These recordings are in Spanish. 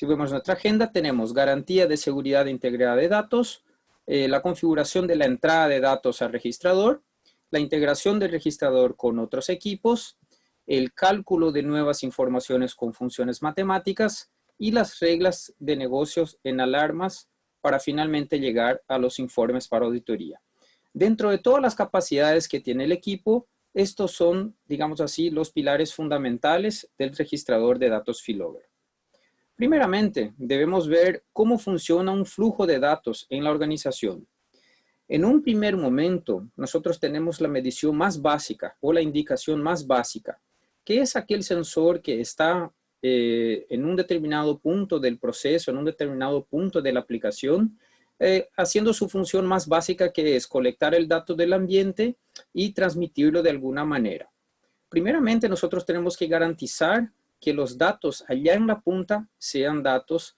Si vemos nuestra agenda, tenemos garantía de seguridad e integridad de datos, la configuración de la entrada de datos al registrador, la integración del registrador con otros equipos, el cálculo de nuevas informaciones con funciones matemáticas y las reglas de negocios en alarmas para finalmente llegar a los informes para auditoría. Dentro de todas las capacidades que tiene el equipo, estos son, digamos así, los pilares fundamentales del registrador de datos Filover. Primeramente, debemos ver cómo funciona un flujo de datos en la organización. En un primer momento, nosotros tenemos la medición más básica o la indicación más básica, que es aquel sensor que está en un determinado punto del proceso, en un determinado punto de la aplicación, haciendo su función más básica, que es colectar el dato del ambiente y transmitirlo de alguna manera. Primeramente, nosotros tenemos que garantizar que los datos allá en la punta sean datos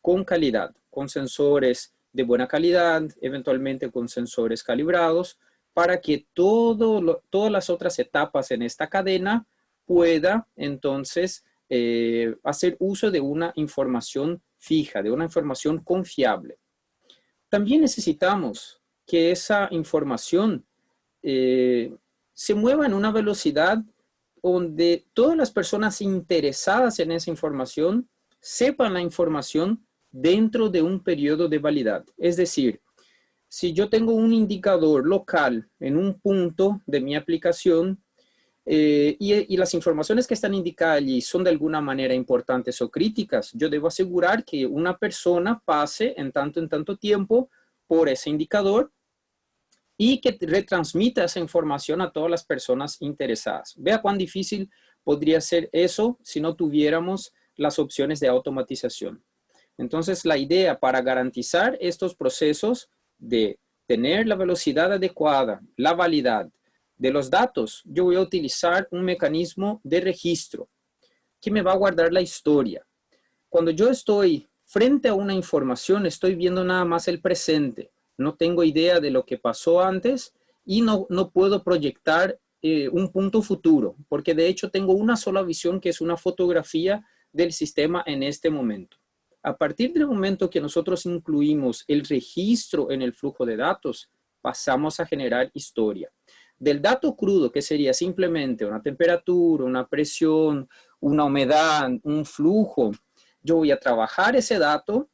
con calidad, con sensores de buena calidad, eventualmente con sensores calibrados, para que todas las otras etapas en esta cadena pueda entonces hacer uso de una información fija, de una información confiable. También necesitamos que esa información se mueva en una velocidad donde todas las personas interesadas en esa información sepan la información dentro de un periodo de validad. Es decir, si yo tengo un indicador local en un punto de mi aplicación y las informaciones que están indicadas allí son de alguna manera importantes o críticas, yo debo asegurar que una persona pase en tanto tiempo por ese indicador y que retransmita esa información a todas las personas interesadas. Vea cuán difícil podría ser eso si no tuviéramos las opciones de automatización. Entonces, la idea para garantizar estos procesos de tener la velocidad adecuada, la validad de los datos, yo voy a utilizar un mecanismo de registro que me va a guardar la historia. Cuando yo estoy frente a una información, estoy viendo nada más el presente. No tengo idea de lo que pasó antes y no puedo proyectar un punto futuro, porque de hecho tengo una sola visión, que es una fotografía del sistema en este momento. A partir del momento que nosotros incluimos el registro en el flujo de datos, pasamos a generar historia. Del dato crudo, que sería simplemente una temperatura, una presión, una humedad, un flujo, yo voy a trabajar ese dato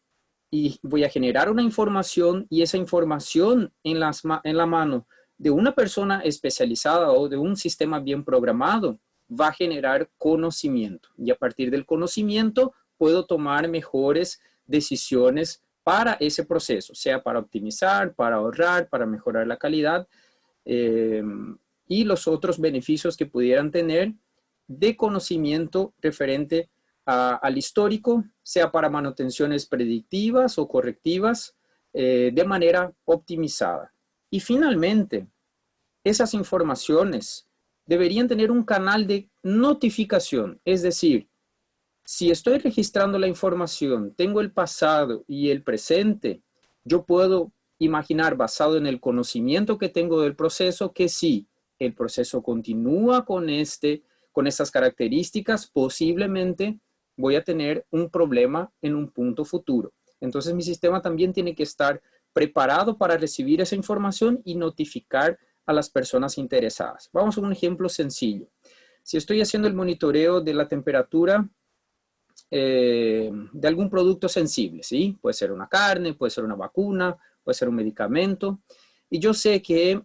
y voy a generar una información, y esa información en la mano de una persona especializada o de un sistema bien programado va a generar conocimiento. Y a partir del conocimiento puedo tomar mejores decisiones para ese proceso, sea para optimizar, para ahorrar, para mejorar la calidad y los otros beneficios que pudieran tener de conocimiento referente al histórico, sea para manutenciones predictivas o correctivas de manera optimizada. Y finalmente, esas informaciones deberían tener un canal de notificación, es decir, si estoy registrando la información, tengo el pasado y el presente, yo puedo imaginar, basado en el conocimiento que tengo del proceso, que si el proceso continúa con estas características, posiblemente voy a tener un problema en un punto futuro. Entonces mi sistema también tiene que estar preparado para recibir esa información y notificar a las personas interesadas. Vamos a un ejemplo sencillo. Si estoy haciendo el monitoreo de la temperatura de algún producto sensible, ¿sí? Puede ser una carne, puede ser una vacuna, puede ser un medicamento. Y yo sé que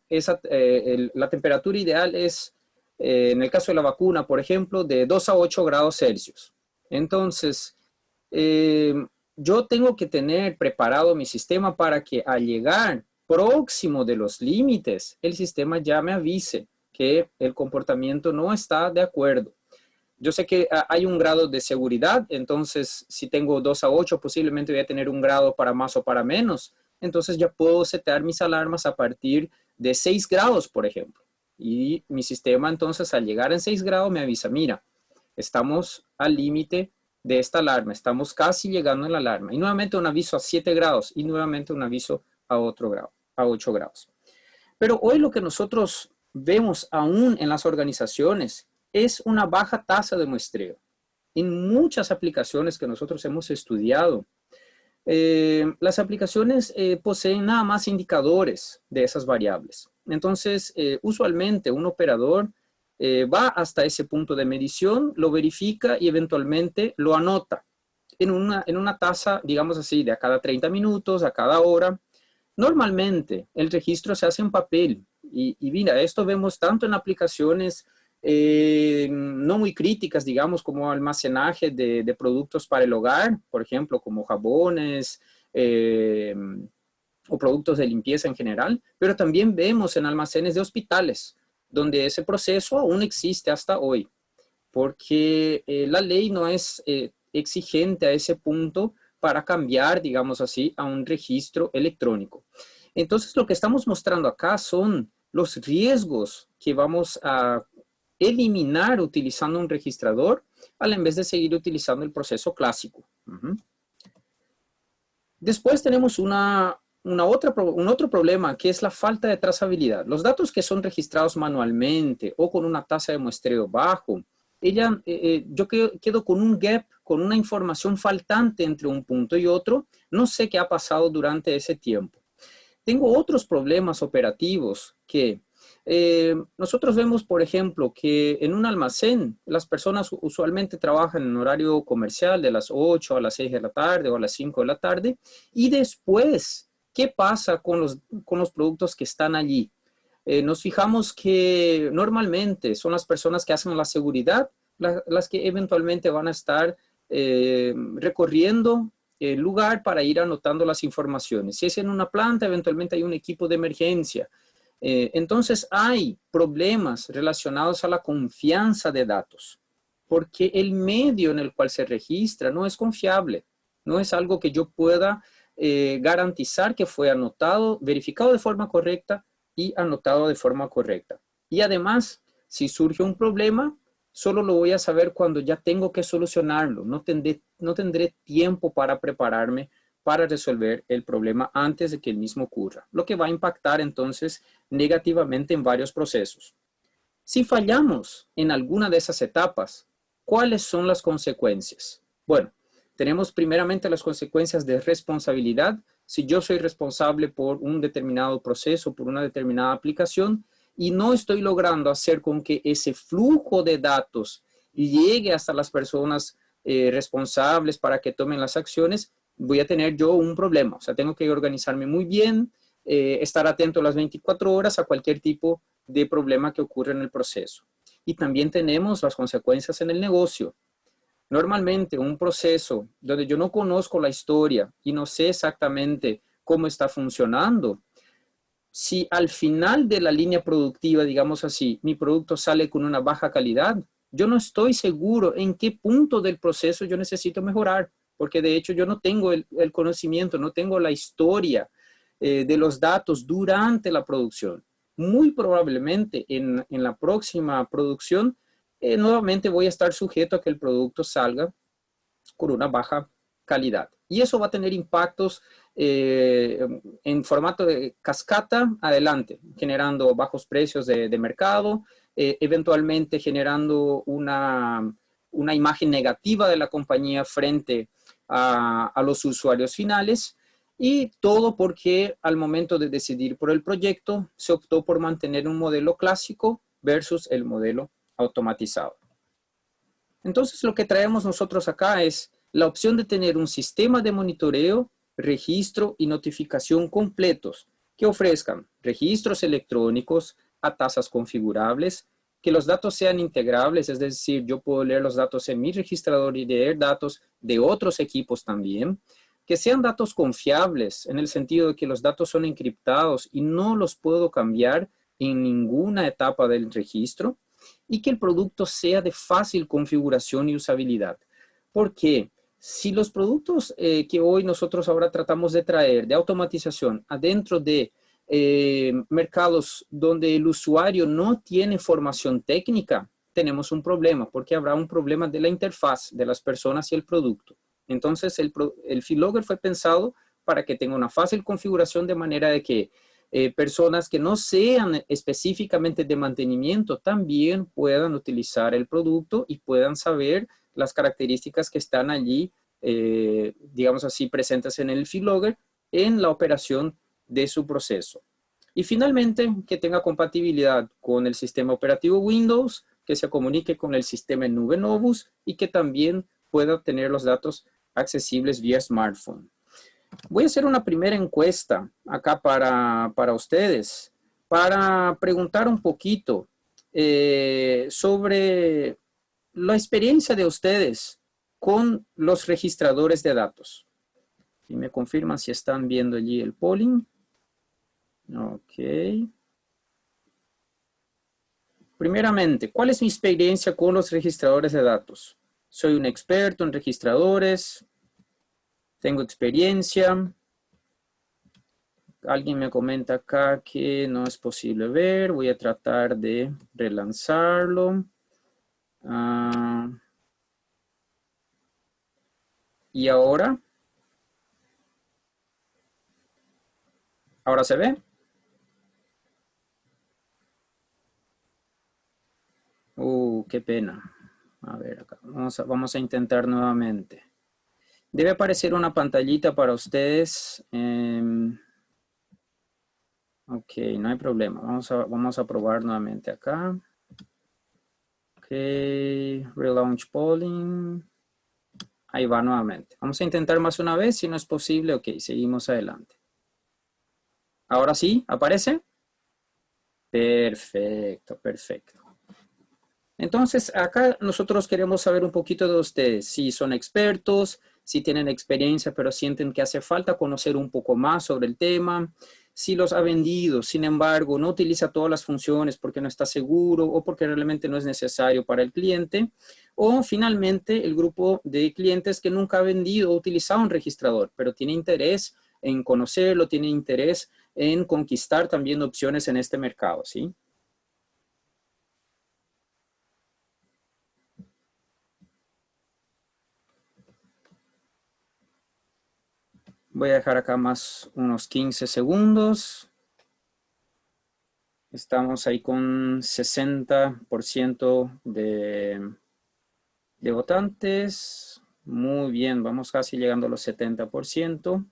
la temperatura ideal es, en el caso de la vacuna, por ejemplo, de 2 a 8 grados Celsius. Entonces, yo tengo que tener preparado mi sistema para que al llegar próximo de los límites, el sistema ya me avise que el comportamiento no está de acuerdo. Yo sé que hay un grado de seguridad, entonces si tengo 2 a 8, posiblemente voy a tener un grado para más o para menos. Entonces ya puedo setear mis alarmas a partir de 6 grados, por ejemplo. Y mi sistema entonces al llegar en 6 grados me avisa, mira, estamos al límite de esta alarma, estamos casi llegando a la alarma. Y nuevamente un aviso a 7 grados y nuevamente un aviso a otro grado, a 8 grados. Pero hoy lo que nosotros vemos aún en las organizaciones es una baja tasa de muestreo. en muchas aplicaciones que nosotros hemos estudiado. Las aplicaciones poseen nada más indicadores de esas variables. Entonces, usualmente un operador va hasta ese punto de medición, lo verifica y eventualmente lo anota en una tasa, digamos así, de a cada 30 minutos, a cada hora. Normalmente el registro se hace en papel y mira, esto vemos tanto en aplicaciones no muy críticas, digamos, como almacenaje de productos para el hogar, por ejemplo, como jabones o productos de limpieza en general, pero también vemos en almacenes de hospitales, donde ese proceso aún existe hasta hoy, porque la ley no es exigente a ese punto para cambiar, digamos así, a un registro electrónico. Entonces, lo que estamos mostrando acá son los riesgos que vamos a eliminar utilizando un registrador, en vez de seguir utilizando el proceso clásico. Después tenemos un otro problema, que es la falta de trazabilidad. Los datos que son registrados manualmente o con una tasa de muestreo bajo, yo quedo con un gap, con una información faltante entre un punto y otro. No sé qué ha pasado durante ese tiempo. Tengo otros problemas operativos que nosotros vemos, por ejemplo, que en un almacén las personas usualmente trabajan en horario comercial de las 8 a las 6 de la tarde o a las 5 de la tarde. Y después, ¿qué pasa con los productos que están allí? Nos fijamos que normalmente son las personas que hacen la seguridad las que eventualmente van a estar recorriendo el lugar para ir anotando las informaciones. Si es en una planta, eventualmente hay un equipo de emergencia. Entonces hay problemas relacionados a la confianza de datos, porque el medio en el cual se registra no es confiable, no es algo que yo pueda garantizar que fue anotado, verificado de forma correcta y anotado de forma correcta. Y además, si surge un problema, solo lo voy a saber cuando ya tengo que solucionarlo. No tendré tiempo para prepararme para resolver el problema antes de que el mismo ocurra, lo que va a impactar entonces negativamente en varios procesos. Si fallamos en alguna de esas etapas, ¿cuáles son las consecuencias? Bueno, tenemos primeramente las consecuencias de responsabilidad. Si yo soy responsable por un determinado proceso, por una determinada aplicación, y no estoy logrando hacer con que ese flujo de datos llegue hasta las personas responsables para que tomen las acciones, voy a tener yo un problema. O sea, tengo que organizarme muy bien, estar atento las 24 horas a cualquier tipo de problema que ocurra en el proceso. Y también tenemos las consecuencias en el negocio. Normalmente un proceso donde yo no conozco la historia y no sé exactamente cómo está funcionando, si al final de la línea productiva, digamos así, mi producto sale con una baja calidad, yo no estoy seguro en qué punto del proceso yo necesito mejorar, porque de hecho yo no tengo el conocimiento, no tengo la historia de los datos durante la producción. Muy probablemente en la próxima producción, nuevamente voy a estar sujeto a que el producto salga con una baja calidad. Y eso va a tener impactos en formato de cascata adelante, generando bajos precios de mercado, eventualmente generando una imagen negativa de la compañía frente a los usuarios finales, y todo porque al momento de decidir por el proyecto se optó por mantener un modelo clásico versus el modelo automatizado. Entonces lo que traemos nosotros acá es la opción de tener un sistema de monitoreo, registro y notificación completos que ofrezcan registros electrónicos a tasas configurables, que los datos sean integrables, es decir, yo puedo leer los datos en mi registrador y leer datos de otros equipos también, que sean datos confiables en el sentido de que los datos son encriptados y no los puedo cambiar en ninguna etapa del registro, y que el producto sea de fácil configuración y usabilidad. ¿Por qué? Si los productos que hoy nosotros ahora tratamos de traer de automatización adentro de mercados donde el usuario no tiene formación técnica, tenemos un problema, porque habrá un problema de la interfaz de las personas y el producto. Entonces el Feedlogger fue pensado para que tenga una fácil configuración, de manera de que personas que no sean específicamente de mantenimiento también puedan utilizar el producto y puedan saber las características que están allí, digamos así, presentes en el feedlogger en la operación de su proceso. Y finalmente, que tenga compatibilidad con el sistema operativo Windows, que se comunique con el sistema en nube Novus y que también pueda tener los datos accesibles vía smartphone. Voy a hacer una primera encuesta acá para ustedes, para preguntar un poquito sobre la experiencia de ustedes con los registradores de datos. Y me confirman si están viendo allí el polling. Ok. Primeramente, ¿cuál es mi experiencia con los registradores de datos? Soy un experto en registradores, tengo experiencia. Alguien me comenta acá que no es posible ver. Voy a tratar de relanzarlo. ¿Y ahora? ¿Ahora se ve? Qué pena. A ver, acá. Vamos a intentar nuevamente. Debe aparecer una pantallita para ustedes. Ok, no hay problema. Vamos a probar nuevamente acá. Ok, relaunch polling. Ahí va nuevamente. Vamos a intentar más una vez. Si no es posible, ok, seguimos adelante. ¿Ahora sí? ¿Aparece? Perfecto, perfecto. Entonces, acá nosotros queremos saber un poquito de ustedes. Si son expertos, si tienen experiencia, pero sienten que hace falta conocer un poco más sobre el tema. Si los ha vendido, sin embargo, no utiliza todas las funciones porque no está seguro o porque realmente no es necesario para el cliente. O finalmente, el grupo de clientes que nunca ha vendido o utilizado un registrador, pero tiene interés en conocerlo, tiene interés en conquistar también opciones en este mercado, ¿sí? Voy a dejar acá más unos 15 segundos. Estamos ahí con 60% de votantes. Muy bien, vamos casi llegando a los 70%.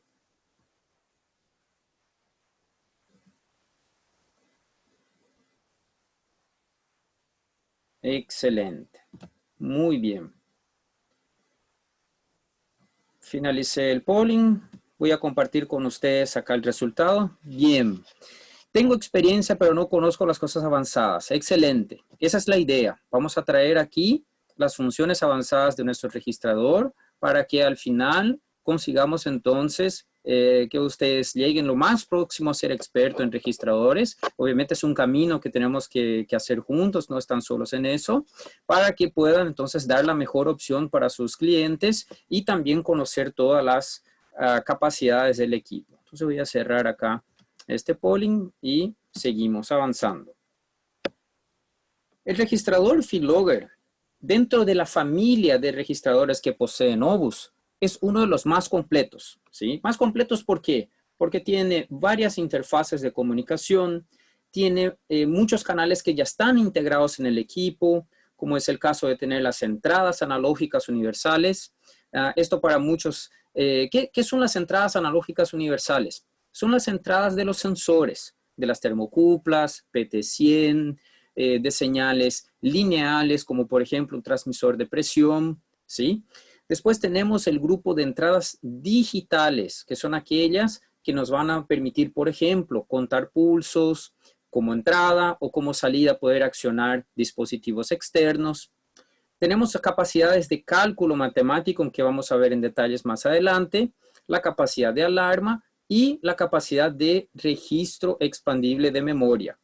Excelente. Muy bien. Finalicé el polling. Voy a compartir con ustedes acá el resultado. Bien. Tengo experiencia, pero no conozco las cosas avanzadas. Excelente. Esa es la idea. Vamos a traer aquí las funciones avanzadas de nuestro registrador para que al final consigamos entonces que ustedes lleguen lo más próximo a ser experto en registradores. Obviamente es un camino que tenemos que hacer juntos, no están solos en eso, para que puedan entonces dar la mejor opción para sus clientes y también conocer todas las capacidades del equipo. Entonces voy a cerrar acá este polling y seguimos avanzando. El registrador feedlogger, dentro de la familia de registradores que posee Novus, es uno de los más completos, ¿sí? Más completos, ¿por qué? Porque tiene varias interfaces de comunicación, tiene muchos canales que ya están integrados en el equipo, como es el caso de tener las entradas analógicas universales. Esto para muchos, ¿qué son las entradas analógicas universales? Son las entradas de los sensores, de las termocuplas, PT100, de señales lineales, como por ejemplo un transmisor de presión, ¿sí? Después tenemos el grupo de entradas digitales, que son aquellas que nos van a permitir, por ejemplo, contar pulsos como entrada o como salida, poder accionar dispositivos externos. Tenemos capacidades de cálculo matemático, que vamos a ver en detalles más adelante, la capacidad de alarma y la capacidad de registro expandible de memoria.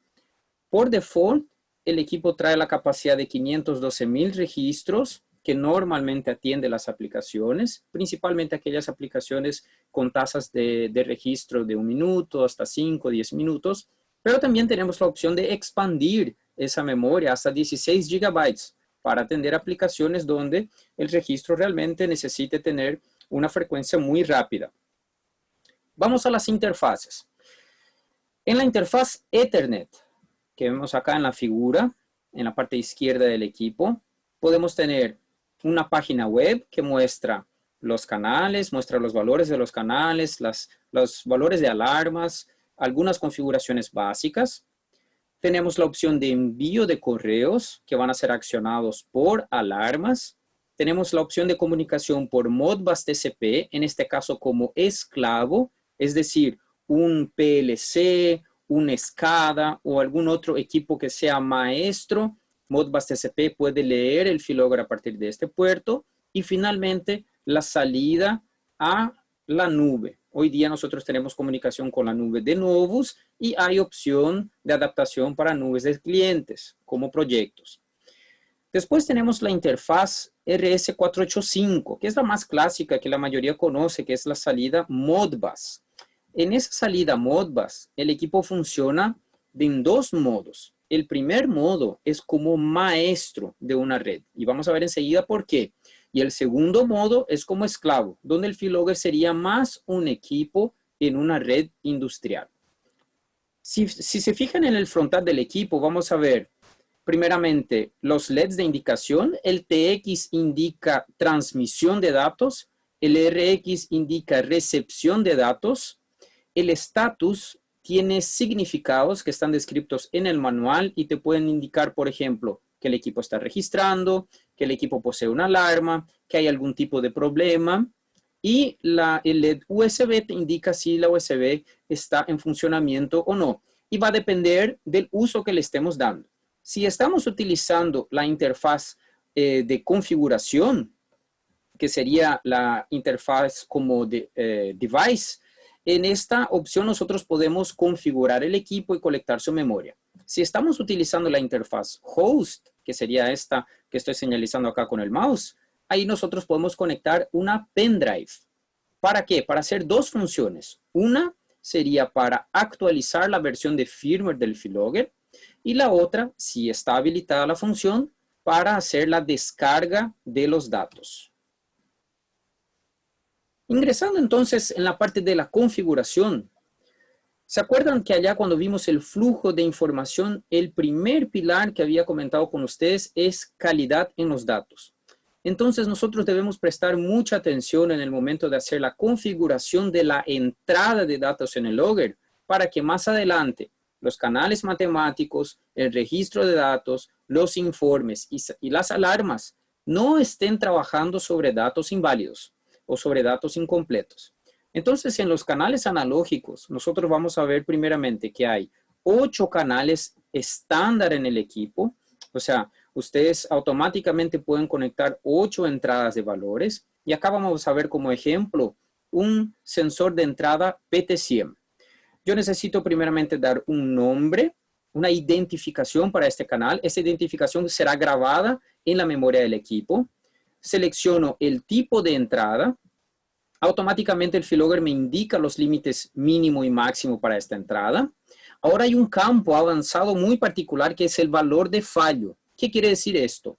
Por default, el equipo trae la capacidad de 512,000 registros que normalmente atiende las aplicaciones, principalmente aquellas aplicaciones con tasas de registro de 1 minuto hasta 5 o 10 minutos, pero también tenemos la opción de expandir esa memoria hasta 16 gigabytes para atender aplicaciones donde el registro realmente necesite tener una frecuencia muy rápida. Vamos a las interfaces. En la interfaz Ethernet, que vemos acá en la figura, en la parte izquierda del equipo, podemos tener una página web que muestra los canales, muestra los valores de los canales, los valores de alarmas, algunas configuraciones básicas. Tenemos la opción de envío de correos que van a ser accionados por alarmas. Tenemos la opción de comunicación por Modbus TCP, en este caso como esclavo, es decir, un PLC, un SCADA o algún otro equipo que sea maestro. Modbus TCP puede leer el keylogger a partir de este puerto. Y finalmente, la salida a la nube. Hoy día nosotros tenemos comunicación con la nube de Novus y hay opción de adaptación para nubes de clientes como proyectos. Después tenemos la interfaz RS485, que es la más clásica que la mayoría conoce, que es la salida Modbus. En esa salida Modbus, el equipo funciona en dos modos. El primer modo es como maestro de una red y vamos a ver enseguida por qué. Y el segundo modo es como esclavo, donde el keylogger sería más un equipo en una red industrial. Si se fijan en el frontal del equipo, vamos a ver primeramente los LEDs de indicación. El TX indica transmisión de datos, el RX indica recepción de datos, el status tiene significados que están descritos en el manual y te pueden indicar, por ejemplo, que el equipo está registrando, que el equipo posee una alarma, que hay algún tipo de problema. Y el LED USB te indica si la USB está en funcionamiento o no. Y va a depender del uso que le estemos dando. Si estamos utilizando la interfaz de configuración, que sería la interfaz como device, en esta opción nosotros podemos configurar el equipo y colectar su memoria. Si estamos utilizando la interfaz host, que sería esta que estoy señalizando acá con el mouse, ahí nosotros podemos conectar una pendrive. ¿Para qué? Para hacer dos funciones. Una sería para actualizar la versión de firmware del keylogger y la otra, si está habilitada la función, para hacer la descarga de los datos. Ingresando entonces en la parte de la configuración, ¿se acuerdan que allá cuando vimos el flujo de información, el primer pilar que había comentado con ustedes es calidad en los datos? Entonces nosotros debemos prestar mucha atención en el momento de hacer la configuración de la entrada de datos en el logger para que más adelante los canales matemáticos, el registro de datos, los informes y las alarmas no estén trabajando sobre datos inválidos o sobre datos incompletos. Entonces, en los canales analógicos, nosotros vamos a ver primeramente que hay 8 canales estándar en el equipo. O sea, ustedes automáticamente pueden conectar 8 entradas de valores. Y acá vamos a ver como ejemplo un sensor de entrada PT100. Yo necesito primeramente dar un nombre, una identificación para este canal. Esta identificación será grabada en la memoria del equipo. Selecciono el tipo de entrada. Automáticamente el keylogger me indica los límites mínimo y máximo para esta entrada. Ahora hay un campo avanzado muy particular que es el valor de fallo. ¿Qué quiere decir esto?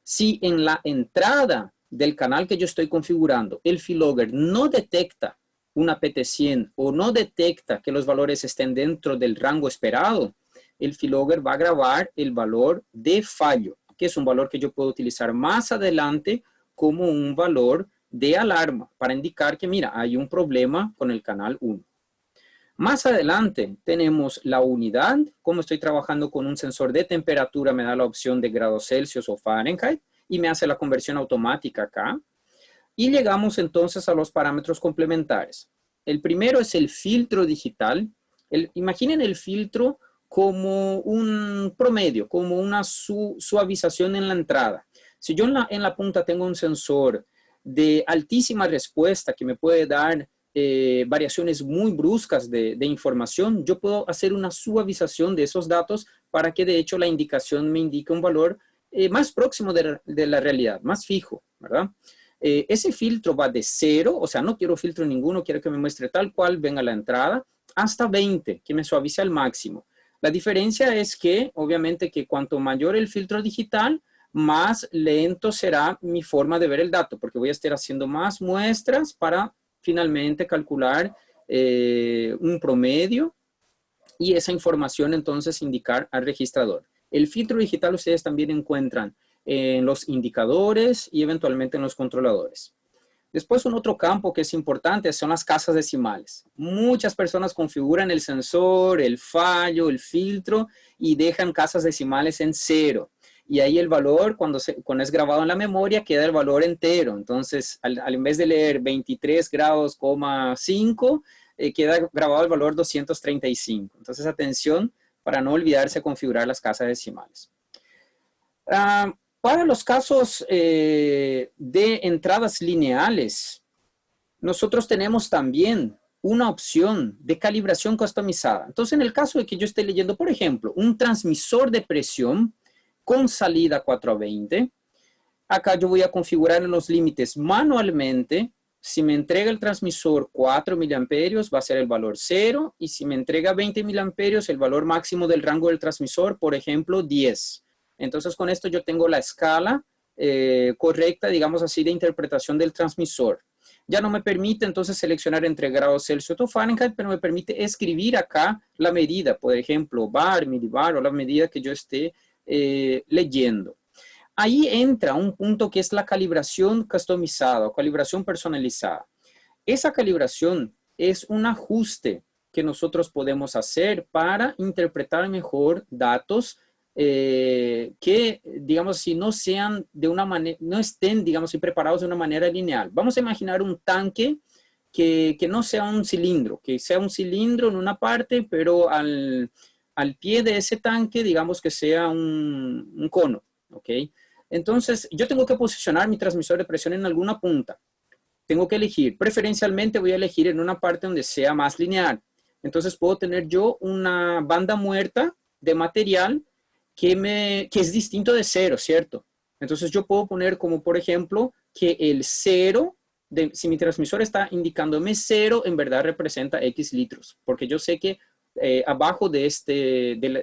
Si en la entrada del canal que yo estoy configurando el keylogger no detecta una PT100 o no detecta que los valores estén dentro del rango esperado, el keylogger va a grabar el valor de fallo, que es un valor que yo puedo utilizar más adelante como un valor de alarma para indicar que, mira, hay un problema con el canal 1. Más adelante tenemos la unidad. Como estoy trabajando con un sensor de temperatura, me da la opción de grados Celsius o Fahrenheit y me hace la conversión automática acá. Y llegamos entonces a los parámetros complementarios. El primero es el filtro digital. Imaginen el filtro como un promedio, como una suavización en la entrada. Si yo en la punta tengo un sensor de altísima respuesta que me puede dar variaciones muy bruscas de información, yo puedo hacer una suavización de esos datos para que de hecho la indicación me indique un valor más próximo de la realidad, más fijo, ¿verdad? Ese filtro va de 0, o sea, no quiero filtro ninguno, quiero que me muestre tal cual venga la entrada, hasta 20, que me suavice al máximo. La diferencia es que, obviamente, que cuanto mayor el filtro digital, más lento será mi forma de ver el dato, porque voy a estar haciendo más muestras para finalmente calcular un promedio y esa información entonces indicar al registrador. El filtro digital ustedes también encuentran en los indicadores y eventualmente en los controladores. Después, un otro campo que es importante son las casas decimales. Muchas personas configuran el sensor, el fallo, el filtro y dejan casas decimales en 0. Y ahí el valor, cuando es grabado en la memoria, queda el valor entero. Entonces, en vez de leer 23 grados, 5, queda grabado el valor 235. Entonces, atención para no olvidarse de configurar las casas decimales. Para los casos de entradas lineales, nosotros tenemos también una opción de calibración customizada. Entonces, en el caso de que yo esté leyendo, por ejemplo, un transmisor de presión con salida 420, acá yo voy a configurar en los límites manualmente. Si me entrega el transmisor 4 miliamperios, va a ser el valor 0, y si me entrega 20 miliamperios, el valor máximo del rango del transmisor, por ejemplo, 10. Entonces, con esto yo tengo la escala correcta, digamos así, de interpretación del transmisor. Ya no me permite entonces seleccionar entre grados Celsius o Fahrenheit, pero me permite escribir acá la medida, por ejemplo, bar, milibar o la medida que yo esté leyendo. Ahí entra un punto que es la calibración customizada o calibración personalizada. Esa calibración es un ajuste que nosotros podemos hacer para interpretar mejor datos que, digamos, si no sean de una manera, no estén, digamos, preparados de una manera lineal. Vamos a imaginar un tanque que no sea un cilindro, que sea un cilindro en una parte, pero al pie de ese tanque, digamos que sea un cono, ¿ok? Entonces, yo tengo que posicionar mi transmisor de presión en alguna punta. Tengo que elegir, preferencialmente voy a elegir en una parte donde sea más lineal. Entonces, puedo tener yo una banda muerta de material que es distinto de 0, ¿cierto? Entonces yo puedo poner como, por ejemplo, que el 0, si mi transmisor está indicándome 0, en verdad representa X litros, porque yo sé que abajo de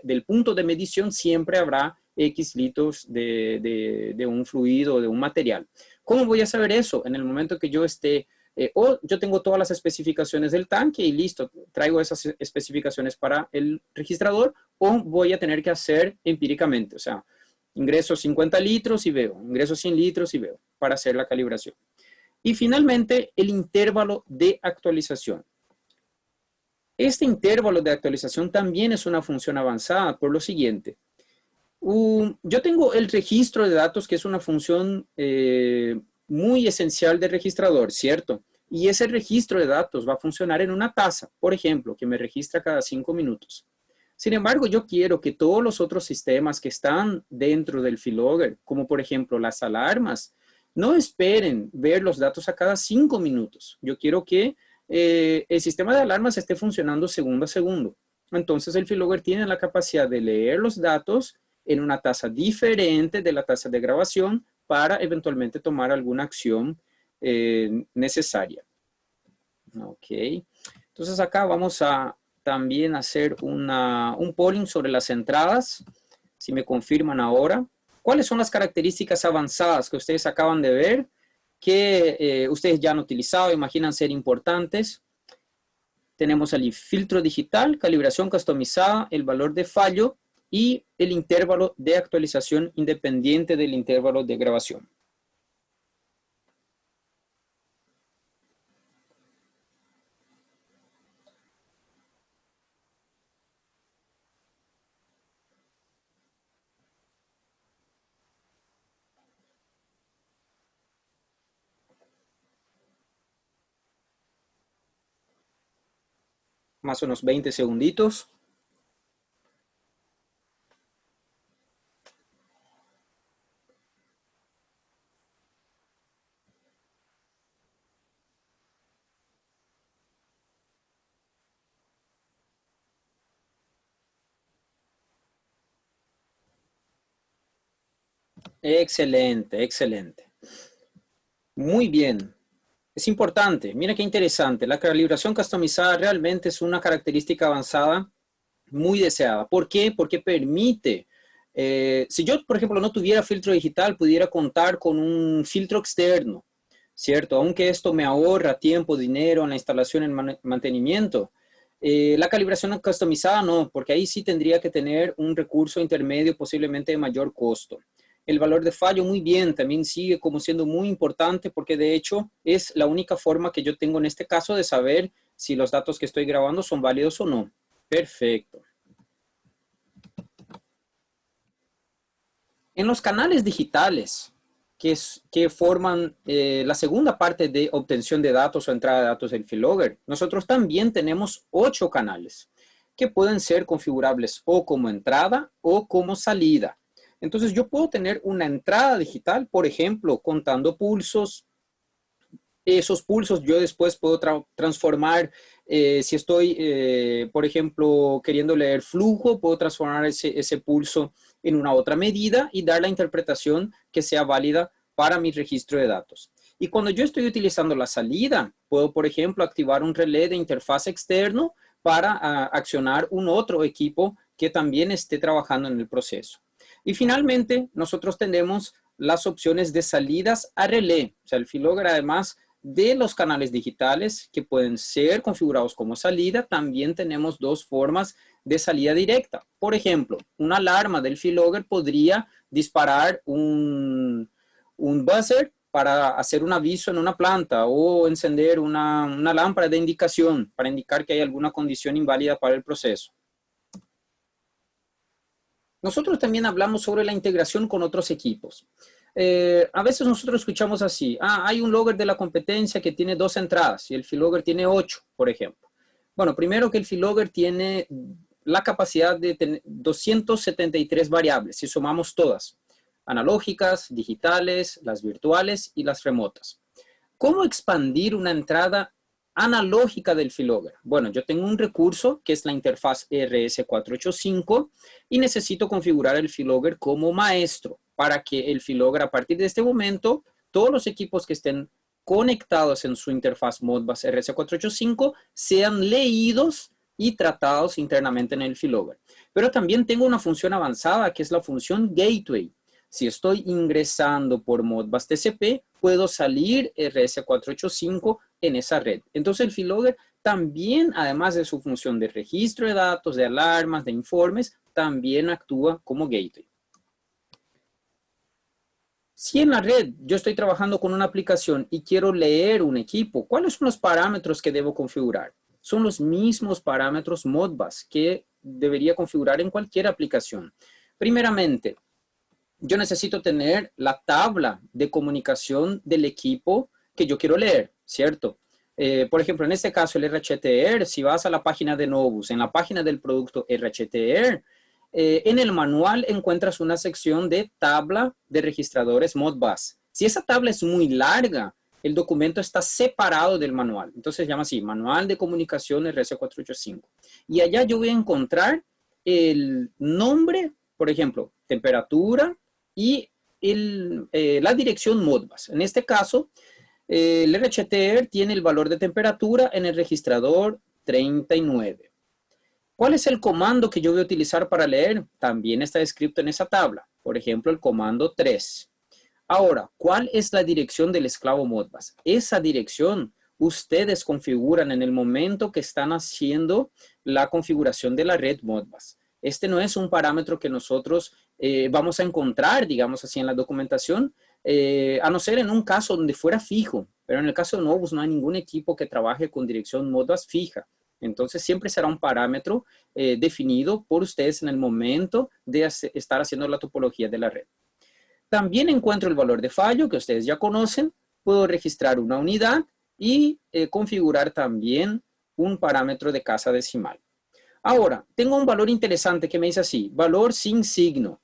del punto de medición siempre habrá X litros de un fluido, de un material. ¿Cómo voy a saber eso? En el momento que yo esté o yo tengo todas las especificaciones del tanque y listo, traigo esas especificaciones para el registrador, o voy a tener que hacer empíricamente, o sea, ingreso 50 litros y veo, ingreso 100 litros y veo, para hacer la calibración. Y finalmente, el intervalo de actualización. Este intervalo de actualización también es una función avanzada por lo siguiente. Yo tengo el registro de datos, que es una función muy esencial del registrador, ¿cierto? Y ese registro de datos va a funcionar en una tasa, por ejemplo, que me registra cada 5 minutos. Sin embargo, yo quiero que todos los otros sistemas que están dentro del keylogger, como por ejemplo las alarmas, no esperen ver los datos a cada 5 minutos. Yo quiero que el sistema de alarmas esté funcionando segundo a segundo. Entonces, el keylogger tiene la capacidad de leer los datos en una tasa diferente de la tasa de grabación para eventualmente tomar alguna acción necesaria. Ok. Entonces acá vamos a también hacer un polling sobre las entradas. Si me confirman ahora. ¿Cuáles son las características avanzadas que ustedes acaban de ver que ustedes ya han utilizado, imaginan ser importantes? Tenemos el filtro digital, calibración customizada, el valor de fallo y el intervalo de actualización independiente del intervalo de grabación. Más o menos 20 segunditos. Excelente, excelente. Muy bien. Es importante. Mira qué interesante. La calibración customizada realmente es una característica avanzada muy deseada. ¿Por qué? Porque permite, si yo, por ejemplo, no tuviera filtro digital, pudiera contar con un filtro externo, ¿cierto? Aunque esto me ahorra tiempo, dinero en la instalación, en mantenimiento. La calibración customizada no, porque ahí sí tendría que tener un recurso intermedio posiblemente de mayor costo. El valor de fallo, muy bien, también sigue como siendo muy importante porque de hecho es la única forma que yo tengo en este caso de saber si los datos que estoy grabando son válidos o no. Perfecto. En los canales digitales que forman la segunda parte de obtención de datos o entrada de datos del Keylogger, nosotros también tenemos 8 canales que pueden ser configurables o como entrada o como salida. Entonces yo puedo tener una entrada digital, por ejemplo, contando pulsos. Esos pulsos yo después puedo transformar, si estoy, por ejemplo, queriendo leer flujo, puedo transformar ese pulso en una otra medida y dar la interpretación que sea válida para mi registro de datos. Y cuando yo estoy utilizando la salida, puedo, por ejemplo, activar un relé de interfaz externo para accionar un otro equipo que también esté trabajando en el proceso. Y finalmente, nosotros tenemos las opciones de salidas a relé. O sea, el Keylogger, además de los canales digitales que pueden ser configurados como salida, también tenemos 2 formas de salida directa. Por ejemplo, una alarma del Keylogger podría disparar un buzzer para hacer un aviso en una planta o encender una lámpara de indicación para indicar que hay alguna condición inválida para el proceso. Nosotros también hablamos sobre la integración con otros equipos. A veces nosotros escuchamos así, hay un logger de la competencia que tiene 2 entradas y el Keylogger tiene 8, por ejemplo. Bueno, primero que el Keylogger tiene la capacidad de tener 273 variables, si sumamos todas, analógicas, digitales, las virtuales y las remotas. ¿Cómo expandir una entrada analógica del Keylogger? Bueno, yo tengo un recurso que es la interfaz RS485 y necesito configurar el Keylogger como maestro para que el Keylogger a partir de este momento, todos los equipos que estén conectados en su interfaz Modbus RS485 sean leídos y tratados internamente en el Keylogger. Pero también tengo una función avanzada que es la función Gateway. Si estoy ingresando por Modbus TCP, puedo salir RS485 en esa red. Entonces el Keylogger también, además de su función de registro de datos, de alarmas, de informes, también actúa como gateway. Si en la red yo estoy trabajando con una aplicación y quiero leer un equipo, ¿cuáles son los parámetros que debo configurar? Son los mismos parámetros Modbus que debería configurar en cualquier aplicación. Primeramente, yo necesito tener la tabla de comunicación del equipo que yo quiero leer, ¿cierto? Por ejemplo, en este caso el RHTR, si vas a la página de Novus, en la página del producto RHTR, en el manual encuentras una sección de tabla de registradores Modbus. Si esa tabla es muy larga, el documento está separado del manual. Entonces se llama así, Manual de Comunicación RS485. Y allá yo voy a encontrar el nombre, por ejemplo, temperatura y la dirección Modbus. En este caso, el RHTR tiene el valor de temperatura en el registrador 39. ¿Cuál es el comando que yo voy a utilizar para leer? También está descrito en esa tabla. Por ejemplo, el comando 3. Ahora, ¿cuál es la dirección del esclavo Modbus? Esa dirección ustedes configuran en el momento que están haciendo la configuración de la red Modbus. Este no es un parámetro que nosotros vamos a encontrar, digamos así, en la documentación, a no ser en un caso donde fuera fijo. Pero en el caso de Novus no hay ningún equipo que trabaje con dirección Modbus fija. Entonces siempre será un parámetro definido por ustedes en el momento de estar haciendo la topología de la red. También encuentro el valor de fallo que ustedes ya conocen. Puedo registrar una unidad y configurar también un parámetro de casa decimal. Ahora, tengo un valor interesante que me dice así, valor sin signo.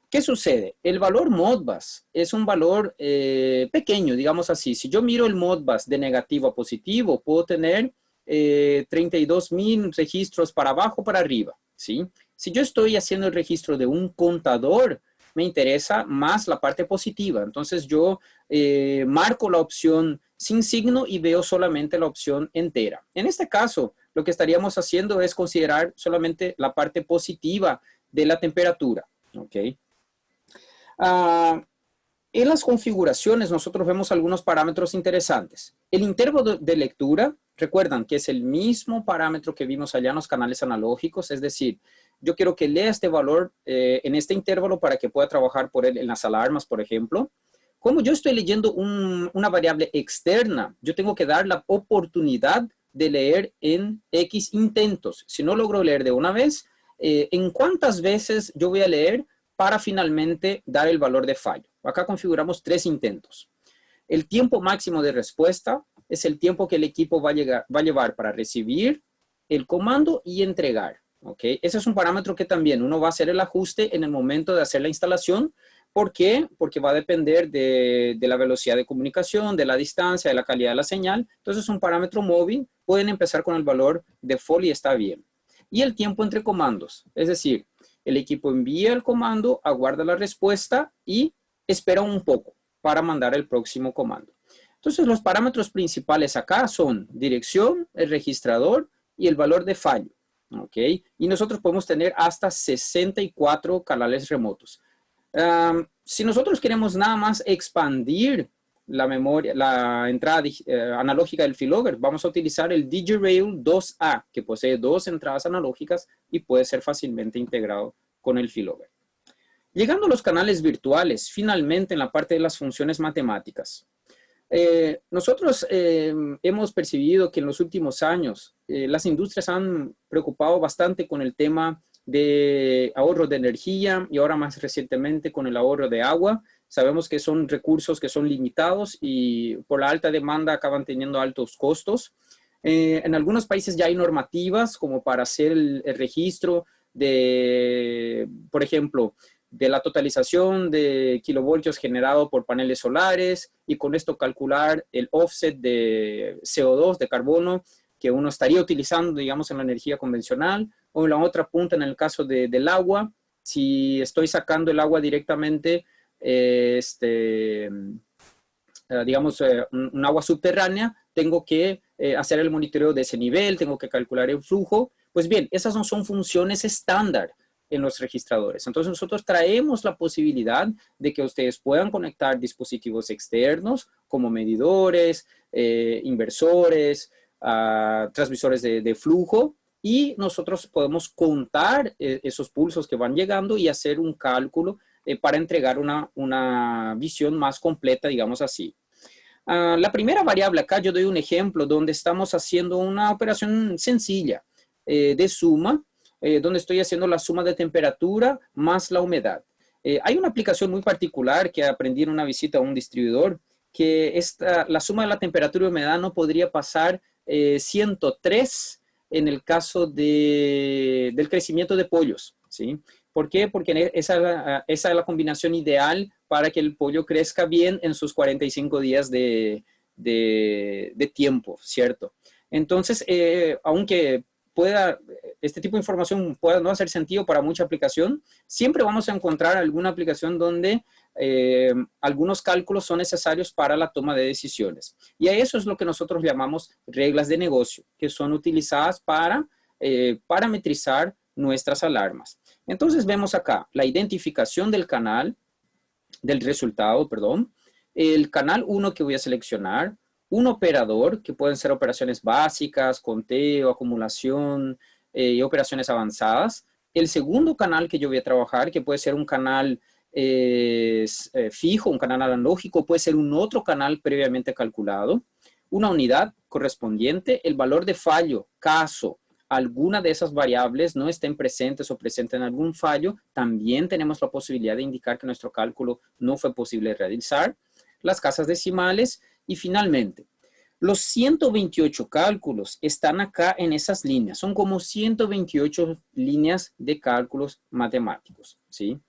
¿Qué sucede? El valor Modbus es un valor pequeño, digamos así. Si yo miro el Modbus de negativo a positivo, puedo tener 32.000 registros para abajo, para arriba, ¿sí? Si yo estoy haciendo el registro de un contador, me interesa más la parte positiva. Entonces yo marco la opción sin signo y veo solamente la opción entera. En este caso, lo que estaríamos haciendo es considerar solamente la parte positiva de la temperatura, ¿ok? En las configuraciones nosotros vemos algunos parámetros interesantes. El intervalo de lectura, recuerdan que es el mismo parámetro que vimos allá en los canales analógicos, es decir, yo quiero que lea este valor en este intervalo para que pueda trabajar por él en las alarmas, por ejemplo. Como yo estoy leyendo una variable externa, yo tengo que dar la oportunidad de leer en X intentos. Si no logro leer de una vez, ¿en cuántas veces yo voy a leer para finalmente dar el valor de fallo? Acá configuramos 3 intentos. El tiempo máximo de respuesta es el tiempo que el equipo va a llevar para recibir el comando y entregar. ¿Okay? Ese es un parámetro que también uno va a hacer el ajuste en el momento de hacer la instalación. ¿Por qué? Porque va a depender de la velocidad de comunicación, de la distancia, de la calidad de la señal. Entonces, es un parámetro móvil. Pueden empezar con el valor default y está bien. Y el tiempo entre comandos. Es decir, el equipo envía el comando, aguarda la respuesta y espera un poco para mandar el próximo comando. Entonces, los parámetros principales acá son dirección, el registrador y el valor de fallo. ¿Ok? Y nosotros podemos tener hasta 64 canales remotos. Si nosotros queremos nada más expandir la memoria, la entrada analógica del keylogger, vamos a utilizar el DigiRail 2A, que posee 2 entradas analógicas y puede ser fácilmente integrado con el keylogger. Llegando a los canales virtuales, finalmente en la parte de las funciones matemáticas. Nosotros hemos percibido que en los últimos años las industrias han preocupado bastante con el tema de ahorro de energía y ahora más recientemente con el ahorro de agua. Sabemos que son recursos que son limitados y por la alta demanda acaban teniendo altos costos. En algunos países ya hay normativas como para hacer el registro de, por ejemplo, de la totalización de kilovoltios generado por paneles solares y con esto calcular el offset de CO2, de carbono, que uno estaría utilizando, digamos, en la energía convencional, o en la otra punta, en el caso del agua, si estoy sacando el agua directamente, digamos, un agua subterránea, tengo que hacer el monitoreo de ese nivel, tengo que calcular el flujo. Pues bien, esas no son funciones estándar en los registradores. Entonces nosotros traemos la posibilidad de que ustedes puedan conectar dispositivos externos como medidores, inversores, transmisores de flujo, y nosotros podemos contar esos pulsos que van llegando y hacer un cálculo para entregar una visión más completa, digamos así. La primera variable acá, yo doy un ejemplo donde estamos haciendo una operación sencilla de suma, donde estoy haciendo la suma de temperatura más la humedad. Hay una aplicación muy particular que aprendí en una visita a un distribuidor, que la suma de la temperatura y humedad no podría pasar 103 en el caso del crecimiento de pollos, ¿sí? ¿Por qué? Porque esa es la combinación ideal para que el pollo crezca bien en sus 45 días de tiempo, ¿cierto? Entonces, aunque este tipo de información pueda no hacer sentido para mucha aplicación, siempre vamos a encontrar alguna aplicación donde algunos cálculos son necesarios para la toma de decisiones. Y a eso es lo que nosotros llamamos reglas de negocio, que son utilizadas para parametrizar nuestras alarmas. Entonces vemos acá la identificación del canal, del resultado, perdón, el canal 1 que voy a seleccionar, un operador, que pueden ser operaciones básicas, conteo, acumulación y operaciones avanzadas. El segundo canal que yo voy a trabajar, que puede ser un canal fijo, un canal analógico, puede ser un otro canal previamente calculado. Una unidad correspondiente, el valor de fallo, caso alguna de esas variables no estén presentes o presenten algún fallo, también tenemos la posibilidad de indicar que nuestro cálculo no fue posible realizar. Las casas decimales y finalmente, los 128 cálculos están acá en esas líneas. Son como 128 líneas de cálculos matemáticos, ¿sí?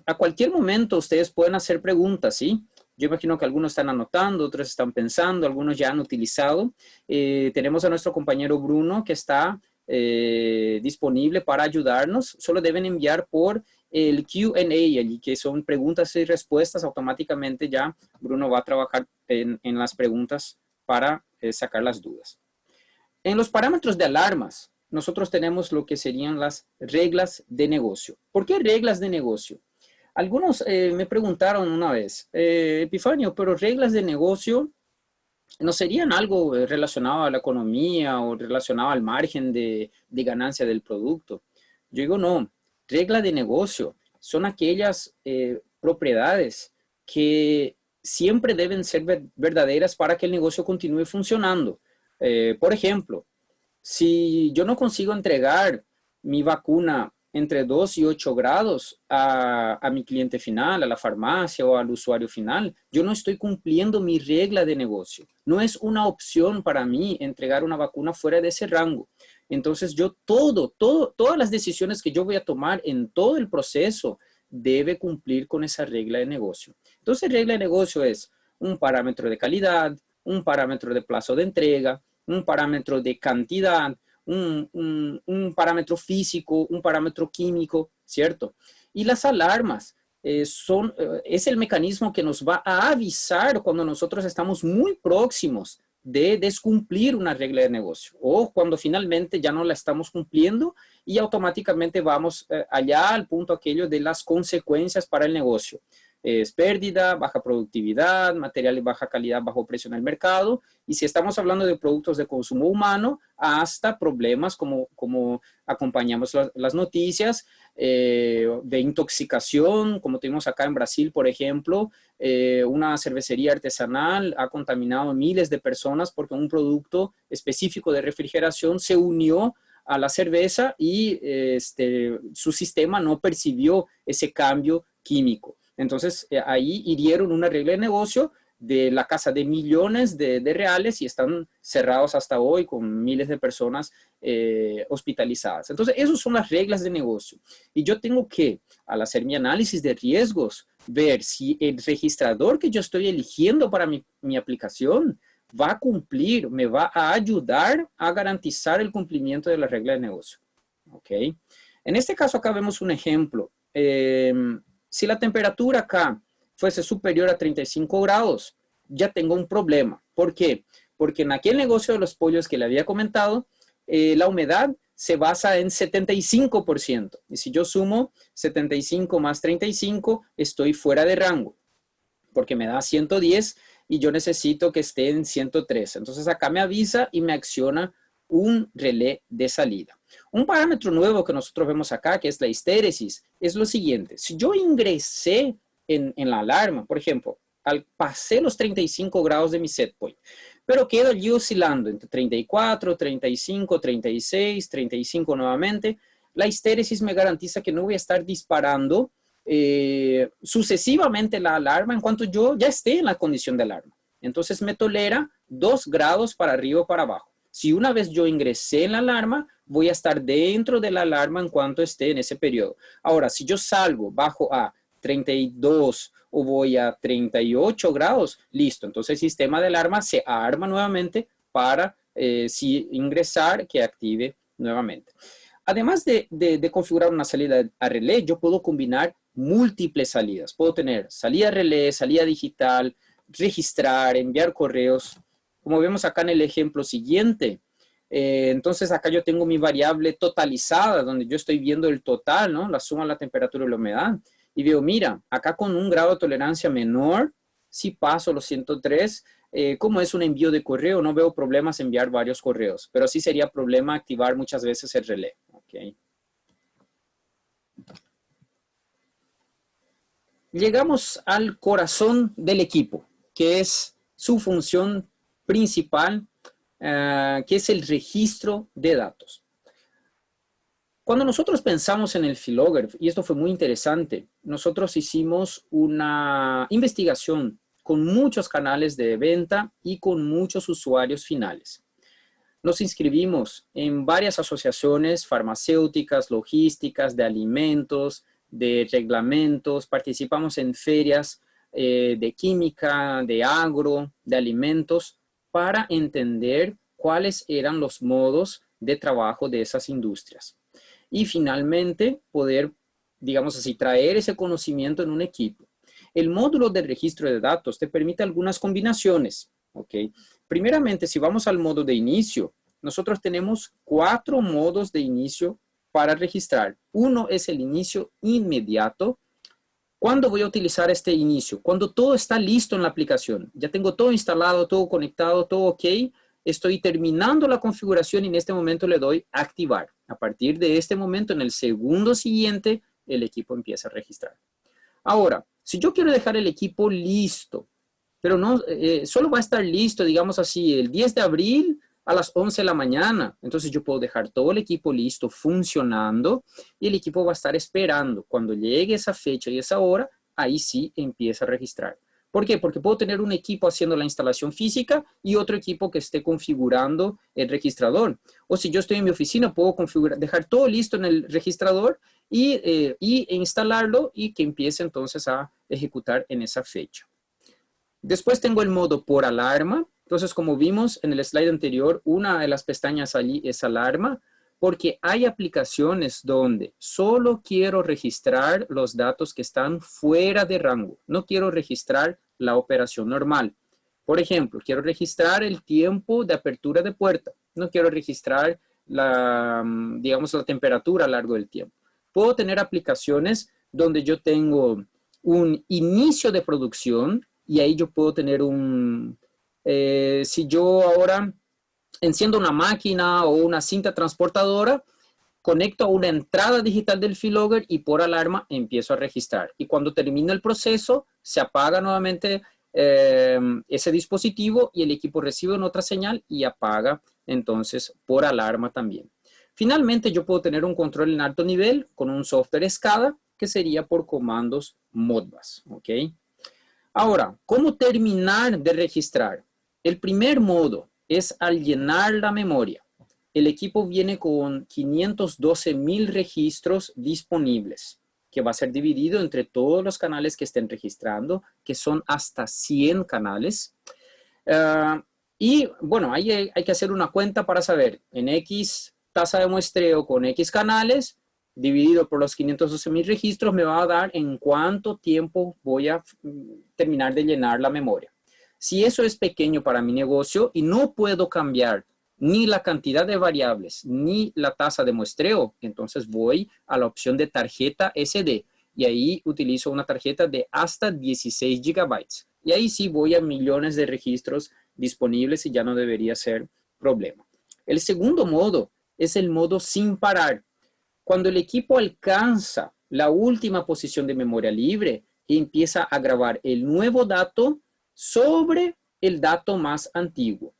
A cualquier momento ustedes pueden hacer preguntas, ¿sí? Yo imagino que algunos están anotando, otros están pensando, algunos ya han utilizado. Tenemos a nuestro compañero Bruno que está disponible para ayudarnos. Solo deben enviar por el Q&A, que son preguntas y respuestas. Automáticamente ya Bruno va a trabajar en las preguntas para sacar las dudas. En los parámetros de alarmas, nosotros tenemos lo que serían las reglas de negocio. ¿Por qué reglas de negocio? Algunos me preguntaron una vez, Epifanio, pero reglas de negocio, no serían algo relacionado a la economía o relacionado al margen de ganancia del producto. Yo digo, no, regla de negocio son aquellas propiedades que siempre deben ser verdaderas para que el negocio continúe funcionando. Por ejemplo, si yo no consigo entregar mi vacuna entre 2 y 8 grados a mi cliente final, a la farmacia o al usuario final, yo no estoy cumpliendo mi regla de negocio. No es una opción para mí entregar una vacuna fuera de ese rango. Entonces yo todas las decisiones que yo voy a tomar en todo el proceso debe cumplir con esa regla de negocio. Entonces regla de negocio es un parámetro de calidad, un parámetro de plazo de entrega, un parámetro de cantidad, un parámetro físico, un parámetro químico, ¿cierto? Y las alarmas es el mecanismo que nos va a avisar cuando nosotros estamos muy próximos de descumplir una regla de negocio o cuando finalmente ya no la estamos cumpliendo y automáticamente vamos allá al punto aquello de las consecuencias para el negocio. Es pérdida, baja productividad, material de baja calidad, bajo precio en el mercado. Y si estamos hablando de productos de consumo humano, hasta problemas como acompañamos las noticias de intoxicación, como tuvimos acá en Brasil, por ejemplo, una cervecería artesanal ha contaminado a miles de personas porque un producto específico de refrigeración se unió a la cerveza y su sistema no percibió ese cambio químico. Entonces, ahí hirieron una regla de negocio de la casa de millones de reales y están cerrados hasta hoy con miles de personas hospitalizadas. Entonces, esas son las reglas de negocio. Y yo tengo que, al hacer mi análisis de riesgos, ver si el registrador que yo estoy eligiendo para mi aplicación va a cumplir, me va a ayudar a garantizar el cumplimiento de la regla de negocio. ¿Ok? En este caso, acá vemos un ejemplo. Si la temperatura acá fuese superior a 35 grados, ya tengo un problema. ¿Por qué? Porque en aquel negocio de los pollos que le había comentado, la humedad se basa en 75%. Y si yo sumo 75 más 35, estoy fuera de rango, porque me da 110 y yo necesito que esté en 103. Entonces acá me avisa y me acciona un relé de salida. Un parámetro nuevo que nosotros vemos acá, que es la histéresis, es lo siguiente. Si yo ingresé en la alarma, por ejemplo, pasé los 35 grados de mi set point, pero quedo allí oscilando entre 34, 35, 36, 35 nuevamente, la histéresis me garantiza que no voy a estar disparando sucesivamente la alarma en cuanto yo ya esté en la condición de alarma. Entonces me tolera 2 grados para arriba o para abajo. Si una vez yo ingresé en la alarma, voy a estar dentro de la alarma en cuanto esté en ese periodo. Ahora, si yo salgo bajo a 32 o voy a 38 grados, listo. Entonces el sistema de alarma se arma nuevamente para si ingresar, que active nuevamente. Además de configurar una salida a relé, yo puedo combinar múltiples salidas. Puedo tener salida relé, salida digital, registrar, enviar correos. Como vemos acá en el ejemplo siguiente, entonces acá yo tengo mi variable totalizada, donde yo estoy viendo el total, ¿no? La suma de la temperatura y la humedad. Y veo, mira, acá con un grado de tolerancia menor, si paso los 103, como es un envío de correo, no veo problemas en enviar varios correos, pero sí sería problema activar muchas veces el relé. ¿Okay? Llegamos al corazón del equipo, que es su función principal, que es el registro de datos. Cuando nosotros pensamos en el Filogger, y esto fue muy interesante, nosotros hicimos una investigación con muchos canales de venta y con muchos usuarios finales. Nos inscribimos en varias asociaciones farmacéuticas, logísticas, de alimentos, de reglamentos, participamos en ferias de química, de agro, de alimentos, para entender cuáles eran los modos de trabajo de esas industrias. Y finalmente poder, digamos así, traer ese conocimiento en un equipo. El módulo de registro de datos te permite algunas combinaciones. ¿Okay? Primeramente, si vamos al modo de inicio, nosotros tenemos 4 modos de inicio para registrar. Uno es el inicio inmediato, ¿Cuándo voy a utilizar este inicio? Cuando todo está listo en la aplicación. Ya tengo todo instalado, todo conectado, todo ok. Estoy terminando la configuración y en este momento le doy activar. A partir de este momento, en el segundo siguiente, el equipo empieza a registrar. Ahora, si yo quiero dejar el equipo listo, pero no, solo va a estar listo, digamos así, el 10 de abril a las 11 de la mañana. Entonces yo puedo dejar todo el equipo listo, funcionando, y el equipo va a estar esperando. Cuando llegue esa fecha y esa hora, ahí sí empieza a registrar. ¿Por qué? Porque puedo tener un equipo haciendo la instalación física y otro equipo que esté configurando el registrador. O si yo estoy en mi oficina, puedo dejar todo listo en el registrador y instalarlo y que empiece entonces a ejecutar en esa fecha. Después tengo el modo por alarma. Entonces, como vimos en el slide anterior, una de las pestañas allí es alarma, porque hay aplicaciones donde solo quiero registrar los datos que están fuera de rango. No quiero registrar la operación normal. Por ejemplo, quiero registrar el tiempo de apertura de puerta. No quiero registrar digamos, la temperatura a lo largo del tiempo. Puedo tener aplicaciones donde yo tengo un inicio de producción y ahí yo puedo tener si yo ahora enciendo una máquina o una cinta transportadora, conecto a una entrada digital del Filogger y por alarma empiezo a registrar. Y cuando termina el proceso, se apaga nuevamente ese dispositivo y el equipo recibe una otra señal y apaga entonces por alarma también. Finalmente, yo puedo tener un control en alto nivel con un software SCADA que sería por comandos Modbus, ¿ok? Ahora, ¿cómo terminar de registrar? El primer modo es al llenar la memoria. El equipo viene con 512,000 registros disponibles, que va a ser dividido entre todos los canales que estén registrando, que son hasta 100 canales. Y bueno, ahí hay que hacer una cuenta para saber en X tasa de muestreo con X canales, dividido por los 512,000 registros, me va a dar en cuánto tiempo voy a terminar de llenar la memoria. Si eso es pequeño para mi negocio y no puedo cambiar ni la cantidad de variables, ni la tasa de muestreo, entonces voy a la opción de tarjeta SD y ahí utilizo una tarjeta de hasta 16 gigabytes. Y ahí sí voy a millones de registros disponibles y ya no debería ser problema. El segundo modo es el modo sin parar. Cuando el equipo alcanza la última posición de memoria libre, empieza a grabar el nuevo dato sobre el dato más antiguo.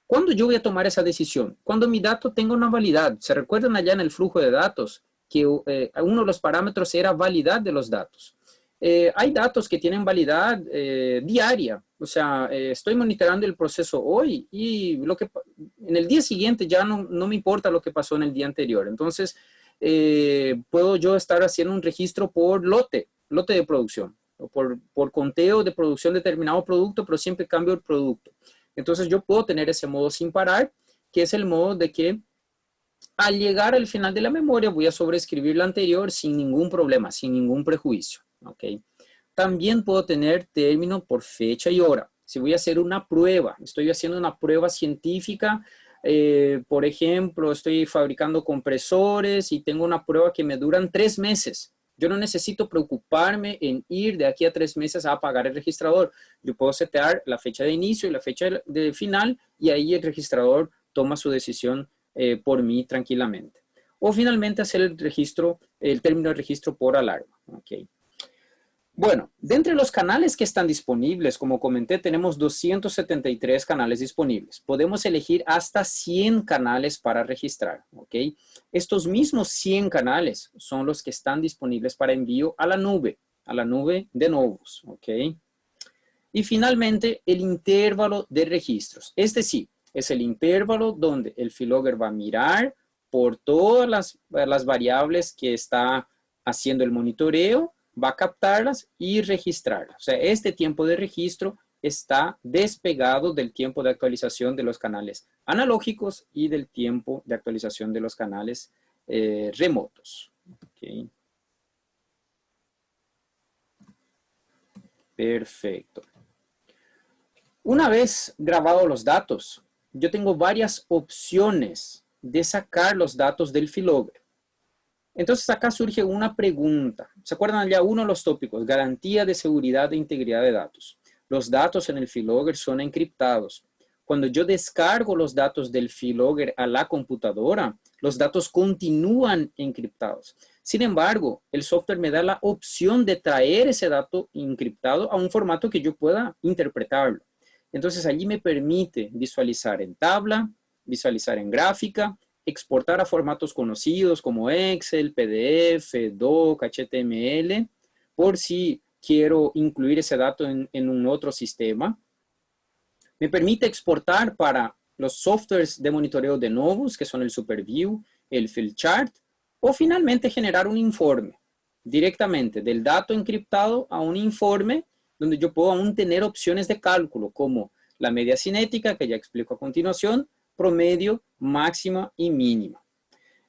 ¿Cuándo yo voy a tomar esa decisión? Cuando mi dato tenga una validad. ¿Se recuerdan allá en el flujo de datos que uno de los parámetros era validad de los datos? Hay datos que tienen validad diaria. O sea, estoy monitoreando el proceso hoy y en el día siguiente ya no me importa lo que pasó en el día anterior. Entonces, puedo yo estar haciendo un registro por lote de producción, o por conteo de producción de determinado producto, pero siempre cambio el producto. Entonces yo puedo tener ese modo sin parar, que es el modo de que al llegar al final de la memoria voy a sobreescribir la anterior sin ningún problema, sin ningún prejuicio. ¿Okay? También puedo tener término por fecha y hora. Si voy a hacer una prueba, estoy haciendo una prueba científica, por ejemplo, estoy fabricando compresores y tengo una prueba que me duran 3 meses. Yo no necesito preocuparme en ir de aquí a 3 meses a apagar el registrador. Yo puedo setear la fecha de inicio y la fecha de final y ahí el registrador toma su decisión por mí tranquilamente. O finalmente hacer el término de registro por alarma. ¿Okay? Bueno, de entre los canales que están disponibles, como comenté, tenemos 273 canales disponibles. Podemos elegir hasta 100 canales para registrar, ¿ok? Estos mismos 100 canales son los que están disponibles para envío a la nube de Novus, ¿ok? Y finalmente, el intervalo de registros. Este sí, es el intervalo donde el Filogger va a mirar por todas las variables que está haciendo el monitoreo, va a captarlas y registrarlas. O sea, este tiempo de registro está despegado del tiempo de actualización de los canales analógicos y del tiempo de actualización de los canales remotos. Okay. Perfecto. Una vez grabados los datos, yo tengo varias opciones de sacar los datos del Filogger. Entonces acá surge una pregunta. ¿Se acuerdan ya uno de los tópicos? Garantía de seguridad e integridad de datos. Los datos en el keylogger son encriptados. Cuando yo descargo los datos del keylogger a la computadora, los datos continúan encriptados. Sin embargo, el software me da la opción de traer ese dato encriptado a un formato que yo pueda interpretarlo. Entonces allí me permite visualizar en tabla, visualizar en gráfica, exportar a formatos conocidos como Excel, PDF, Doc, HTML, por si quiero incluir ese dato en un otro sistema. Me permite exportar para los softwares de monitoreo de Novus, que son el SuperView, el FieldChart, o finalmente generar un informe directamente del dato encriptado a un informe donde yo puedo aún tener opciones de cálculo como la media cinética, que ya explico a continuación, promedio, máxima y mínima.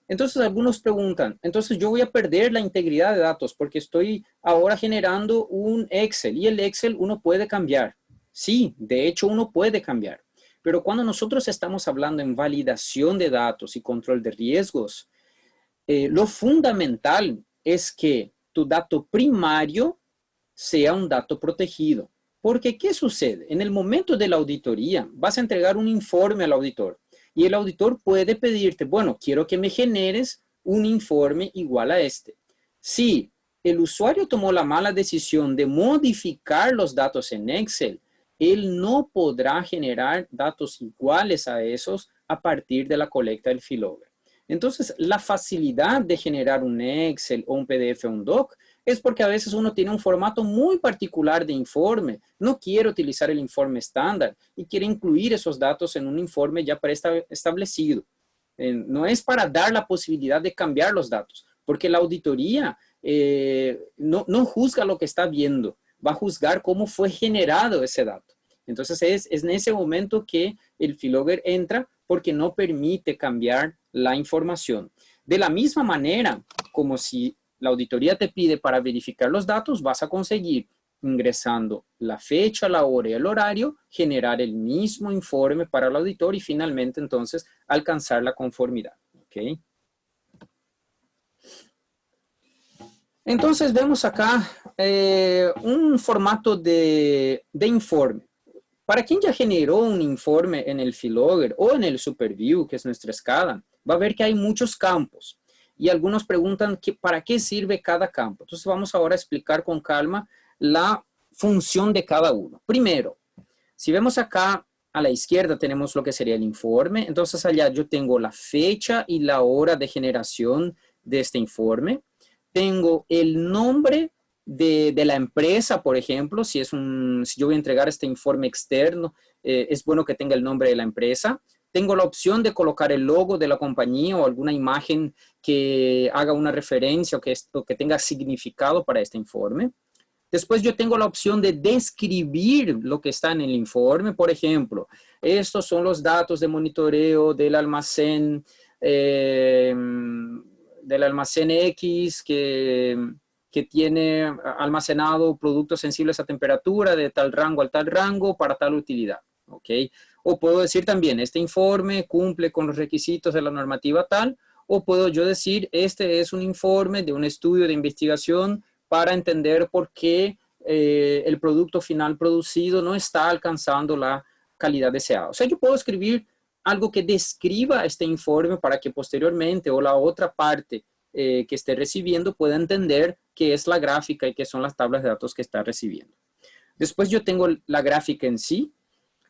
Entonces algunos preguntan, entonces yo voy a perder la integridad de datos porque estoy ahora generando un Excel y el Excel uno puede cambiar. Sí, de hecho uno puede cambiar. Pero cuando nosotros estamos hablando en validación de datos y control de riesgos, lo fundamental es que tu dato primario sea un dato protegido. Porque, ¿qué sucede? En el momento de la auditoría, vas a entregar un informe al auditor y el auditor puede pedirte, bueno, quiero que me generes un informe igual a este. Si el usuario tomó la mala decisión de modificar los datos en Excel, él no podrá generar datos iguales a esos a partir de la colecta del keylogger. Entonces, la facilidad de generar un Excel o un PDF o un Doc es porque a veces uno tiene un formato muy particular de informe. No quiere utilizar el informe estándar y quiere incluir esos datos en un informe ya preestablecido. No es para dar la posibilidad de cambiar los datos, porque la auditoría no juzga lo que está viendo, va a juzgar cómo fue generado ese dato. Entonces es en ese momento que el keylogger entra porque no permite cambiar la información. De la misma manera, como si la auditoría te pide para verificar los datos, vas a conseguir, ingresando la fecha, la hora y el horario, generar el mismo informe para el auditor y finalmente entonces alcanzar la conformidad. ¿Okay? Entonces vemos acá un formato de informe. Para quien ya generó un informe en el keylogger o en el SuperView, que es nuestra escala, va a ver que hay muchos campos. Y algunos preguntan para qué sirve cada campo. Entonces vamos ahora a explicar con calma la función de cada uno. Primero, si vemos acá a la izquierda tenemos lo que sería el informe. Entonces allá yo tengo la fecha y la hora de generación de este informe. Tengo el nombre de la empresa, por ejemplo, si yo voy a entregar este informe externo, es bueno que tenga el nombre de la empresa. Tengo la opción de colocar el logo de la compañía o alguna imagen que haga una referencia o que tenga significado para este informe. Después yo tengo la opción de describir lo que está en el informe. Por ejemplo, estos son los datos de monitoreo del almacén X que tiene almacenado productos sensibles a temperatura de tal rango al tal rango para tal utilidad. ¿Ok? O puedo decir también, este informe cumple con los requisitos de la normativa tal, o puedo yo decir, este es un informe de un estudio de investigación para entender por qué el producto final producido no está alcanzando la calidad deseada. O sea, yo puedo escribir algo que describa este informe para que posteriormente o la otra parte que esté recibiendo pueda entender qué es la gráfica y qué son las tablas de datos que está recibiendo. Después yo tengo la gráfica en sí.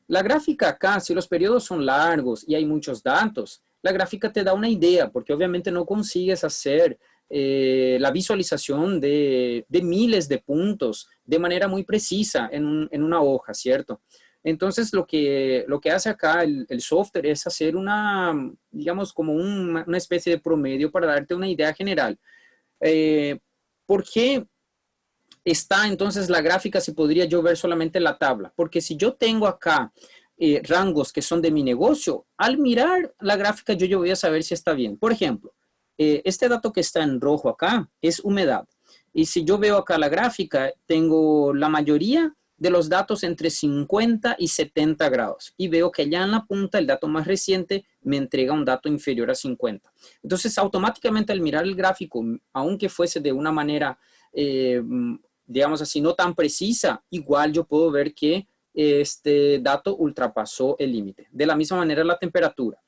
La gráfica acá, si los periodos son largos y hay muchos datos, la gráfica te da una idea, porque obviamente no consigues hacer la visualización de miles de puntos de manera muy precisa en una hoja, ¿cierto? Entonces, lo que hace acá el software es hacer digamos, como una especie de promedio para darte una idea general. ¿Por qué está entonces la gráfica si podría yo ver solamente la tabla? Porque si yo tengo acá rangos que son de mi negocio, al mirar la gráfica yo voy a saber si está bien. Por ejemplo, este dato que está en rojo acá es humedad. Y si yo veo acá la gráfica, tengo la mayoría de los datos entre 50 y 70 grados. Y veo que allá en la punta, el dato más reciente me entrega un dato inferior a 50. Entonces, automáticamente al mirar el gráfico, aunque fuese de una manera, digamos así, no tan precisa, igual yo puedo ver que este dato ultrapasó el límite. De la misma manera, la temperatura.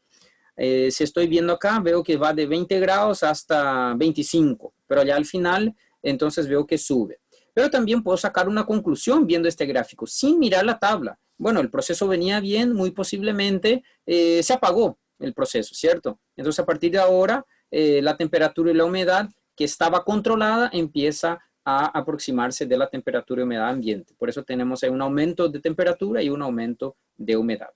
Si estoy viendo acá, veo que va de 20 grados hasta 25, pero allá al final, entonces veo que sube. Pero también puedo sacar una conclusión viendo este gráfico sin mirar la tabla. Bueno, el proceso venía bien, muy posiblemente se apagó el proceso, ¿cierto? Entonces, a partir de ahora, la temperatura y la humedad que estaba controlada empieza a aproximarse de la temperatura y humedad ambiente. Por eso tenemos ahí un aumento de temperatura y un aumento de humedad.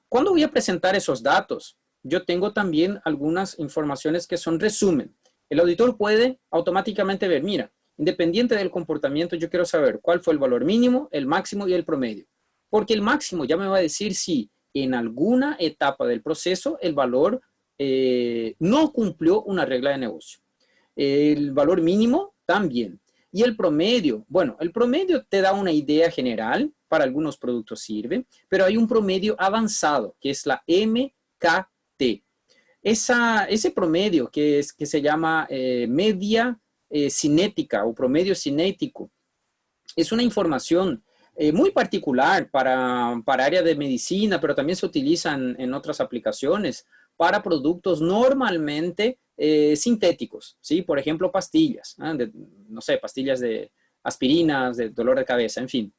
¿Cuándo voy a presentar esos datos? Yo tengo también algunas informaciones que son resumen. El auditor puede automáticamente ver, mira, independiente del comportamiento, yo quiero saber cuál fue el valor mínimo, el máximo y el promedio. Porque el máximo ya me va a decir si en alguna etapa del proceso el valor no cumplió una regla de negocio. El valor mínimo también. Y el promedio, bueno, el promedio te da una idea general, para algunos productos sirve, pero hay un promedio avanzado, que es la MKT. Ese promedio que se llama media cinética o promedio cinético, es una información muy particular para área de medicina, pero también se utiliza en otras aplicaciones para productos normalmente sintéticos, ¿sí? Por ejemplo, pastillas, no sé, pastillas de aspirinas, de dolor de cabeza, en fin.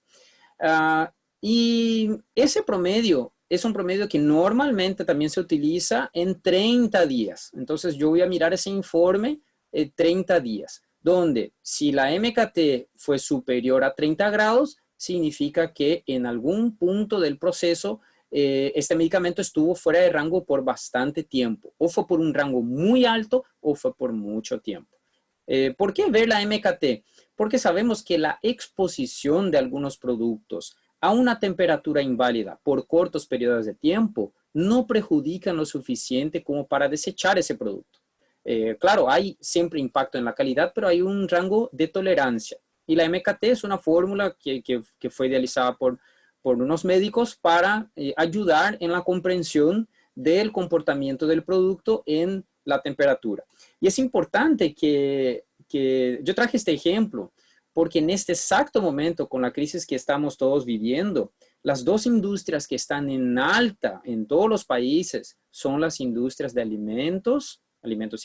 Y ese promedio es un promedio que normalmente también se utiliza en 30 días. Entonces yo voy a mirar ese informe 30 días, donde si la MKT fue superior a 30 grados, significa que en algún punto del proceso este medicamento estuvo fuera de rango por bastante tiempo, o fue por un rango muy alto o fue por mucho tiempo. ¿Por qué ver la MKT? Porque sabemos que la exposición de algunos productos a una temperatura inválida por cortos periodos de tiempo no perjudican lo suficiente como para desechar ese producto. Claro, hay siempre impacto en la calidad, pero hay un rango de tolerancia. Y la MKT es una fórmula que fue idealizada por unos médicos para ayudar en la comprensión del comportamiento del producto en la temperatura. Y es importante que yo traje este ejemplo, porque en este exacto momento, con la crisis que estamos todos viviendo, las dos industrias que están en alta en todos los países son las industrias de alimentos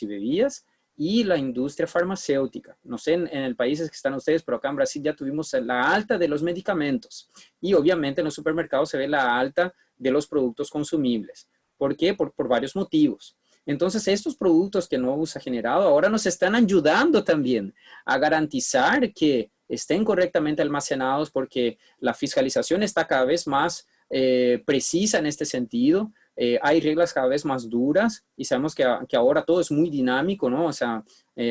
y bebidas, y la industria farmacéutica. No sé en el países que están ustedes, pero acá en Brasil ya tuvimos la alta de los medicamentos. Y obviamente en los supermercados se ve la alta de los productos consumibles. ¿Por qué? Por varios motivos. Entonces, estos productos que Novus ha generado ahora nos están ayudando también a garantizar que estén correctamente almacenados, porque la fiscalización está cada vez más precisa en este sentido. Hay reglas cada vez más duras y sabemos que ahora todo es muy dinámico, ¿no? O sea,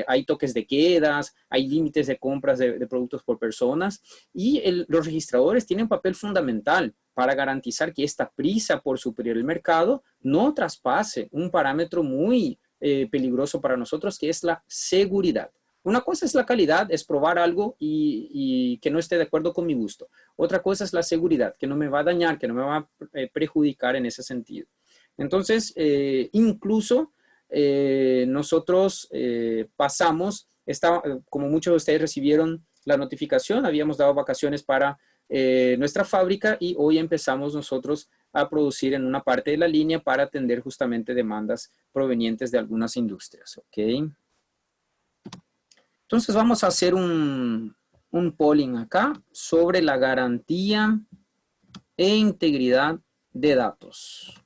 hay toques de quedas, hay límites de compras de productos por personas, y los registradores tienen un papel fundamental para garantizar que esta prisa por superar el mercado no traspase un parámetro muy peligroso para nosotros, que es la seguridad. Una cosa es la calidad, es probar algo y que no esté de acuerdo con mi gusto. Otra cosa es la seguridad, que no me va a dañar, que no me va a perjudicar en ese sentido. Entonces, incluso nosotros pasamos, como muchos de ustedes recibieron la notificación, habíamos dado vacaciones para nuestra fábrica, y hoy empezamos nosotros a producir en una parte de la línea para atender justamente demandas provenientes de algunas industrias. ¿Ok? Entonces vamos a hacer un polling acá sobre la garantía e integridad de datos.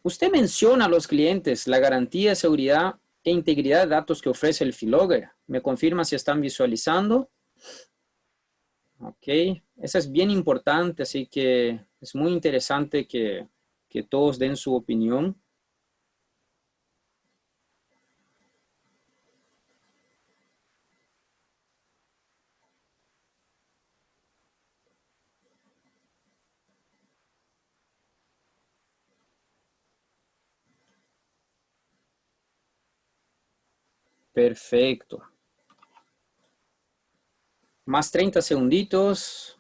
Usted menciona a los clientes la garantía de seguridad e integridad de datos que ofrece el Filogger. ¿Me confirma si están visualizando? Ok, eso es bien importante, así que es muy interesante que todos den su opinión. Perfecto. Más 30 segunditos.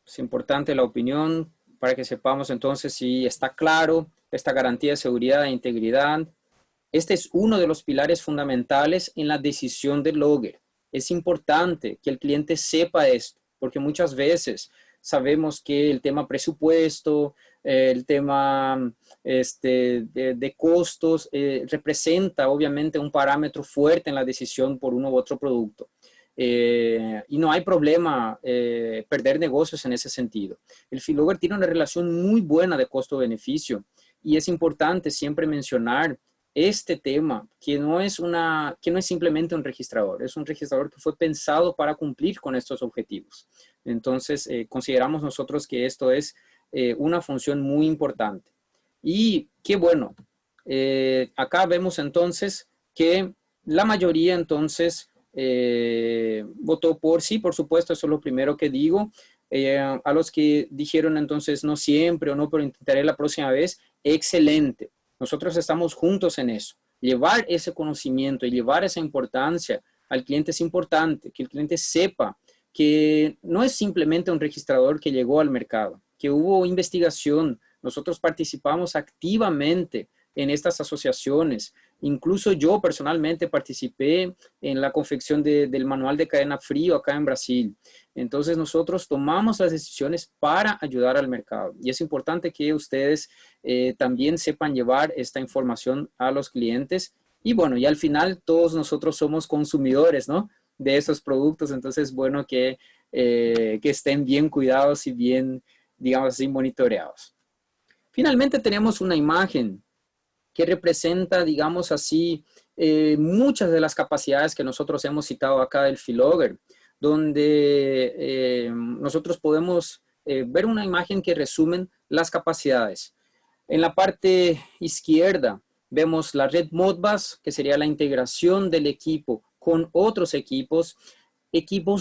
Es importante la opinión para que sepamos entonces si está claro esta garantía de seguridad e integridad. Este es uno de los pilares fundamentales en la decisión del logger. Es importante que el cliente sepa esto, porque muchas veces sabemos que el tema presupuesto, el tema de costos, representa obviamente un parámetro fuerte en la decisión por uno u otro producto. Y no hay problema perder negocios en ese sentido. El Filogger tiene una relación muy buena de costo-beneficio y es importante siempre mencionar este tema, que no es simplemente un registrador, es un registrador que fue pensado para cumplir con estos objetivos. Entonces, consideramos nosotros que esto es una función muy importante. Y qué bueno, acá vemos entonces que la mayoría entonces votó por sí, por supuesto, eso es lo primero que digo. A los que dijeron entonces no siempre o no, pero intentaré la próxima vez, excelente. Nosotros estamos juntos en eso. Llevar ese conocimiento y llevar esa importancia al cliente es importante, que el cliente sepa que no es simplemente un registrador que llegó al mercado, que hubo investigación, nosotros participamos activamente en estas asociaciones. Incluso yo personalmente participé en la confección del manual de cadena frío acá en Brasil. Entonces nosotros tomamos las decisiones para ayudar al mercado. Y es importante que ustedes también sepan llevar esta información a los clientes. Y bueno, y al final todos nosotros somos consumidores, ¿no?, de esos productos. Entonces es bueno que estén bien cuidados y bien, digamos así, monitoreados. Finalmente tenemos una imagen que representa, digamos así, muchas de las capacidades que nosotros hemos citado acá del Filogger, donde nosotros podemos ver una imagen que resumen las capacidades. En la parte izquierda vemos la red Modbus, que sería la integración del equipo con otros equipos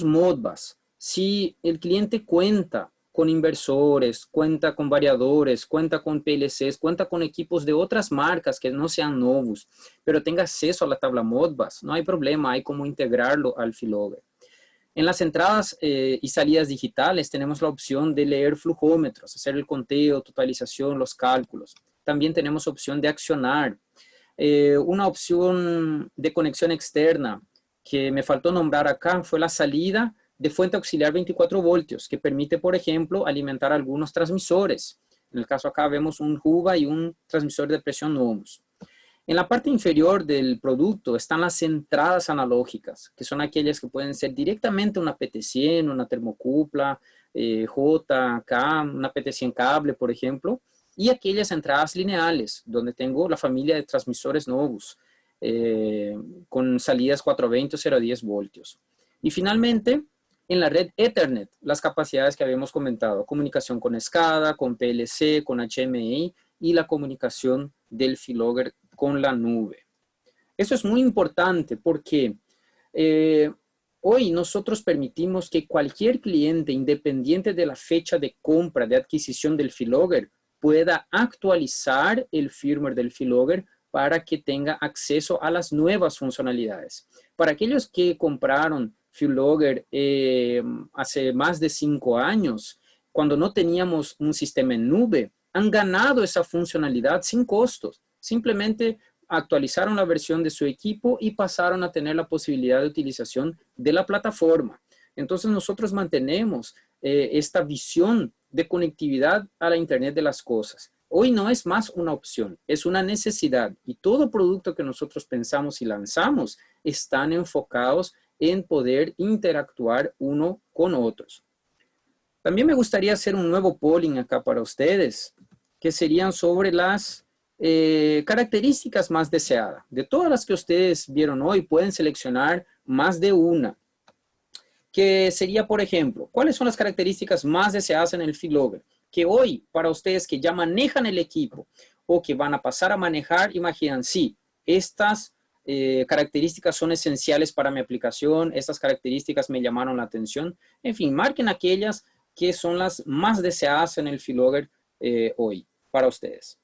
Modbus. Si el cliente cuenta con inversores, cuenta con variadores, cuenta con PLCs, cuenta con equipos de otras marcas que no sean Novus, pero tenga acceso a la tabla Modbus, no hay problema, hay cómo integrarlo al Filogger. En las entradas y salidas digitales tenemos la opción de leer flujómetros, hacer el conteo, totalización, los cálculos. También tenemos opción de accionar. Una opción de conexión externa que me faltó nombrar acá fue la salida de fuente auxiliar 24 voltios, que permite, por ejemplo, alimentar algunos transmisores. En el caso acá vemos un Juba y un transmisor de presión Ohms. En la parte inferior del producto están las entradas analógicas, que son aquellas que pueden ser directamente una PT100, una termocupla, J, K, una PT100 cable, por ejemplo, y aquellas entradas lineales, donde tengo la familia de transmisores Novus, con salidas 420 o 010 voltios. Y finalmente, en la red Ethernet, las capacidades que habíamos comentado, comunicación con SCADA, con PLC, con HMI y la comunicación del Filogger con la nube. Eso es muy importante porque hoy nosotros permitimos que cualquier cliente, independiente de la fecha de compra, de adquisición del Filogger, pueda actualizar el firmware del Filogger para que tenga acceso a las nuevas funcionalidades. Para aquellos que compraron Filogger hace más de 5 años, cuando no teníamos un sistema en nube, han ganado esa funcionalidad sin costos. Simplemente actualizaron la versión de su equipo y pasaron a tener la posibilidad de utilización de la plataforma. Entonces nosotros mantenemos esta visión de conectividad a la Internet de las cosas. Hoy no es más una opción, es una necesidad. Y todo producto que nosotros pensamos y lanzamos están enfocados en poder interactuar uno con otros. También me gustaría hacer un nuevo polling acá para ustedes, que serían sobre las características más deseadas. De todas las que ustedes vieron hoy, pueden seleccionar más de una. Que sería, por ejemplo, ¿cuáles son las características más deseadas en el Filogger? Que hoy, para ustedes que ya manejan el equipo o que van a pasar a manejar, imaginan, sí, estas características son esenciales para mi aplicación, estas características me llamaron la atención. En fin, marquen aquellas que son las más deseadas en el Filogger hoy para ustedes.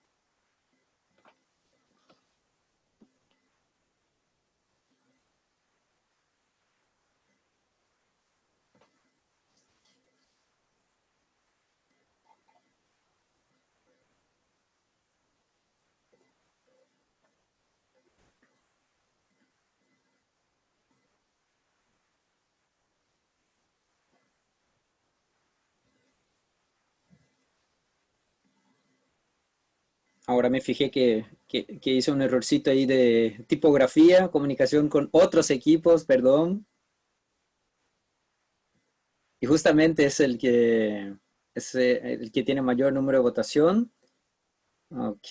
Ahora me fijé que hice un errorcito ahí de tipografía, comunicación con otros equipos, perdón. Y justamente es el que tiene mayor número de votación. Ok.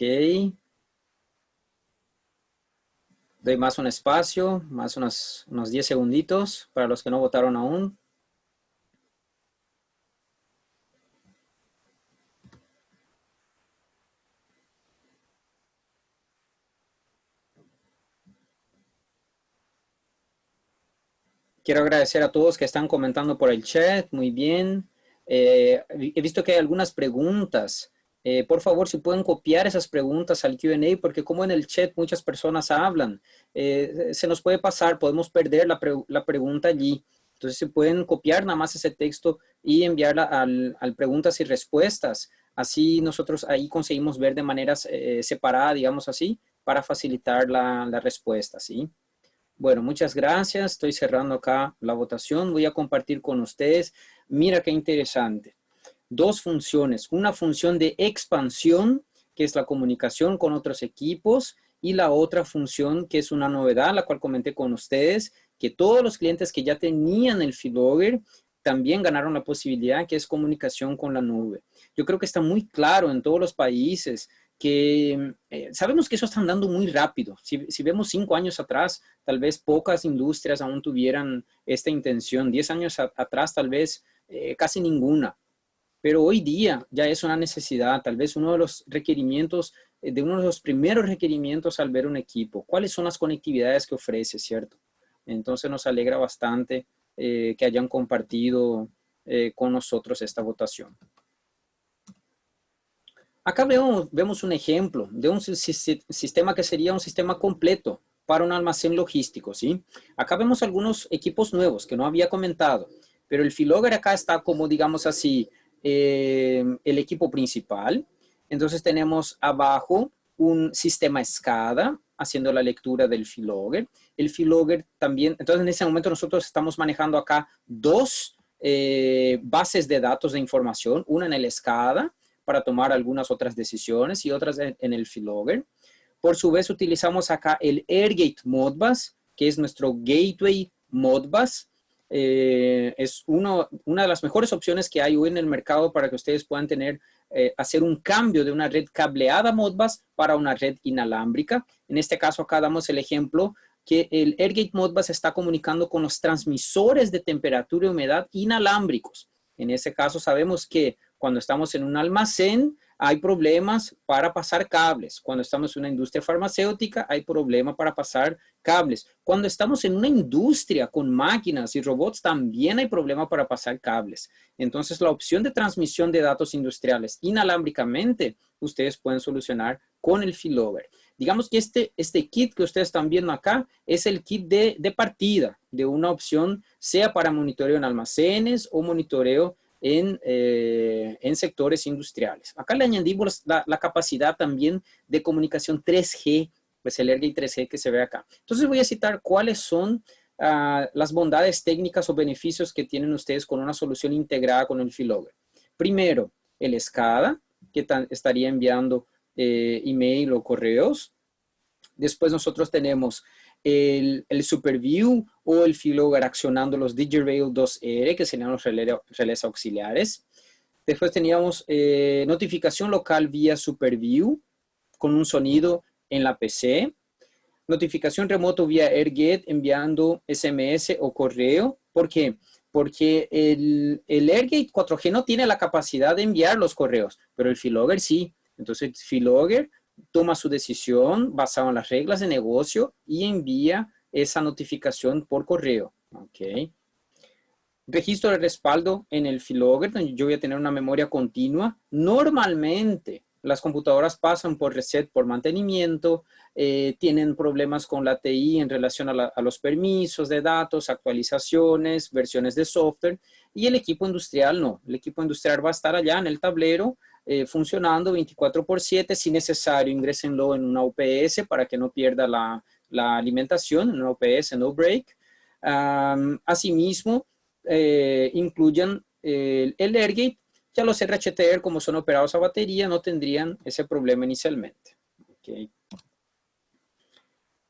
Doy más un espacio, más unos 10 segunditos para los que no votaron aún. Quiero agradecer a todos que están comentando por el chat. Muy bien. He visto que hay algunas preguntas. Por favor, si pueden copiar esas preguntas al Q&A, porque como en el chat muchas personas hablan, se nos puede pasar, podemos perder la pregunta allí. Entonces, si pueden copiar nada más ese texto y enviarla al preguntas y respuestas. Así nosotros ahí conseguimos ver de manera separada, digamos así, para facilitar la respuesta, ¿sí? Bueno, muchas gracias. Estoy cerrando acá la votación. Voy a compartir con ustedes. Mira qué interesante. Dos funciones. Una función de expansión, que es la comunicación con otros equipos, y la otra función, que es una novedad, la cual comenté con ustedes, que todos los clientes que ya tenían el Filogger también ganaron la posibilidad, que es comunicación con la nube. Yo creo que está muy claro en todos los países que sabemos que eso está andando muy rápido. Si vemos 5 años atrás, tal vez pocas industrias aún tuvieran esta intención. 10 años atrás, tal vez casi ninguna. Pero hoy día ya es una necesidad, tal vez uno de los requerimientos, de uno de los primeros requerimientos al ver un equipo. ¿Cuáles son las conectividades que ofrece, cierto? Entonces nos alegra bastante que hayan compartido con nosotros esta votación. Acá vemos un ejemplo de un sistema que sería un sistema completo para un almacén logístico, ¿sí? Acá vemos algunos equipos nuevos que no había comentado, pero el Filogger acá está como, digamos así, el equipo principal. Entonces tenemos abajo un sistema SCADA haciendo la lectura del Filogger. El Filogger también, entonces en ese momento nosotros estamos manejando acá dos bases de datos de información, una en el SCADA, para tomar algunas otras decisiones y otras en el Filogger. Por su vez, utilizamos acá el AirGate Modbus, que es nuestro Gateway Modbus. Es una de las mejores opciones que hay hoy en el mercado para que ustedes puedan hacer un cambio de una red cableada Modbus para una red inalámbrica. En este caso, acá damos el ejemplo que el AirGate Modbus está comunicando con los transmisores de temperatura y humedad inalámbricos. En ese caso, sabemos que cuando estamos en un almacén, hay problemas para pasar cables. Cuando estamos en una industria farmacéutica, hay problemas para pasar cables. Cuando estamos en una industria con máquinas y robots, también hay problemas para pasar cables. Entonces, la opción de transmisión de datos industriales inalámbricamente, ustedes pueden solucionar con el Filogger. Digamos que este kit que ustedes están viendo acá es el kit de partida de una opción, sea para monitoreo en almacenes o monitoreo en sectores industriales. Acá le añadimos la capacidad también de comunicación 3G, pues el AirGate 3G que se ve acá. Entonces voy a citar cuáles son las bondades técnicas o beneficios que tienen ustedes con una solución integrada con el Filogger. Primero, el SCADA, que estaría enviando email o correos. Después nosotros tenemos el SuperView o el Filogger accionando los DigiRail 2R, que serían los relés auxiliares. Después teníamos notificación local vía SuperView con un sonido en la PC. Notificación remoto vía AirGate enviando SMS o correo. ¿Por qué? Porque el AirGate 4G no tiene la capacidad de enviar los correos, pero el Filogger sí. Entonces, el Filogger toma su decisión basada en las reglas de negocio y envía esa notificación por correo. ¿Ok? Registro de respaldo en el Filogger, donde yo voy a tener una memoria continua. Normalmente, las computadoras pasan por reset por mantenimiento, tienen problemas con la TI en relación a los permisos de datos, actualizaciones, versiones de software, y el equipo industrial no. El equipo industrial va a estar allá en el tablero, funcionando 24/7. Si necesario, ingrésenlo en una UPS para que no pierda la alimentación, en una UPS no break. Asimismo, incluyan el AirGate Ya los RHTR, como son operados a batería, no tendrían ese problema inicialmente. Okay.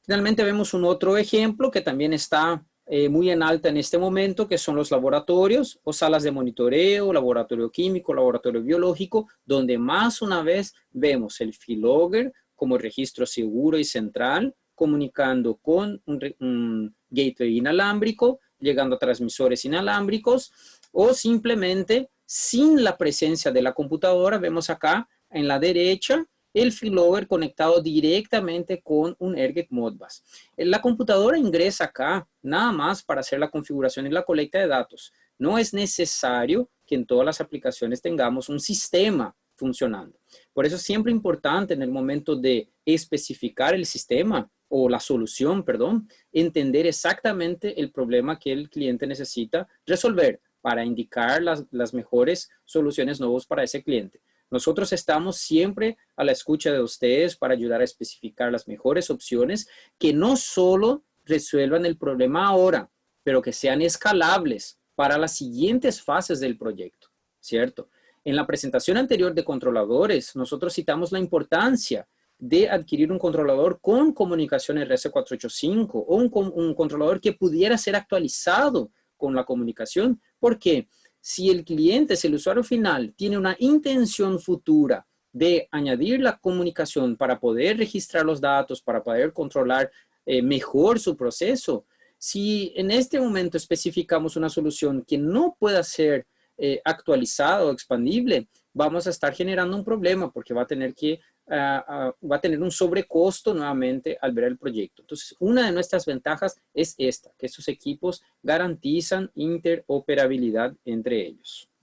Finalmente vemos un otro ejemplo que también está muy en alta en este momento, que son los laboratorios o salas de monitoreo, laboratorio químico, laboratorio biológico, donde más una vez vemos el keylogger como registro seguro y central, comunicando con un gateway inalámbrico, llegando a transmisores inalámbricos, o simplemente sin la presencia de la computadora. Vemos acá en la derecha el keylogger conectado directamente con un Airgate Modbus. La computadora ingresa acá nada más para hacer la configuración y la colecta de datos. No es necesario que en todas las aplicaciones tengamos un sistema funcionando. Por eso es siempre importante en el momento de especificar el sistema o la solución, perdón, entender exactamente el problema que el cliente necesita resolver para indicar las mejores soluciones nuevas para ese cliente. Nosotros estamos siempre a la escucha de ustedes para ayudar a especificar las mejores opciones que no solo resuelvan el problema ahora, pero que sean escalables para las siguientes fases del proyecto, ¿cierto? En la presentación anterior de controladores, nosotros citamos la importancia de adquirir un controlador con comunicación RS485 o un controlador que pudiera ser actualizado con la comunicación. ¿Por qué? Si el cliente, si el usuario final tiene una intención futura de añadir la comunicación para poder registrar los datos, para poder controlar mejor su proceso, si en este momento especificamos una solución que no pueda ser actualizada o expandible, vamos a estar generando un problema porque va a tener un sobrecosto nuevamente al ver el proyecto. Entonces, una de nuestras ventajas es esta, que estos equipos garantizan interoperabilidad entre ellos.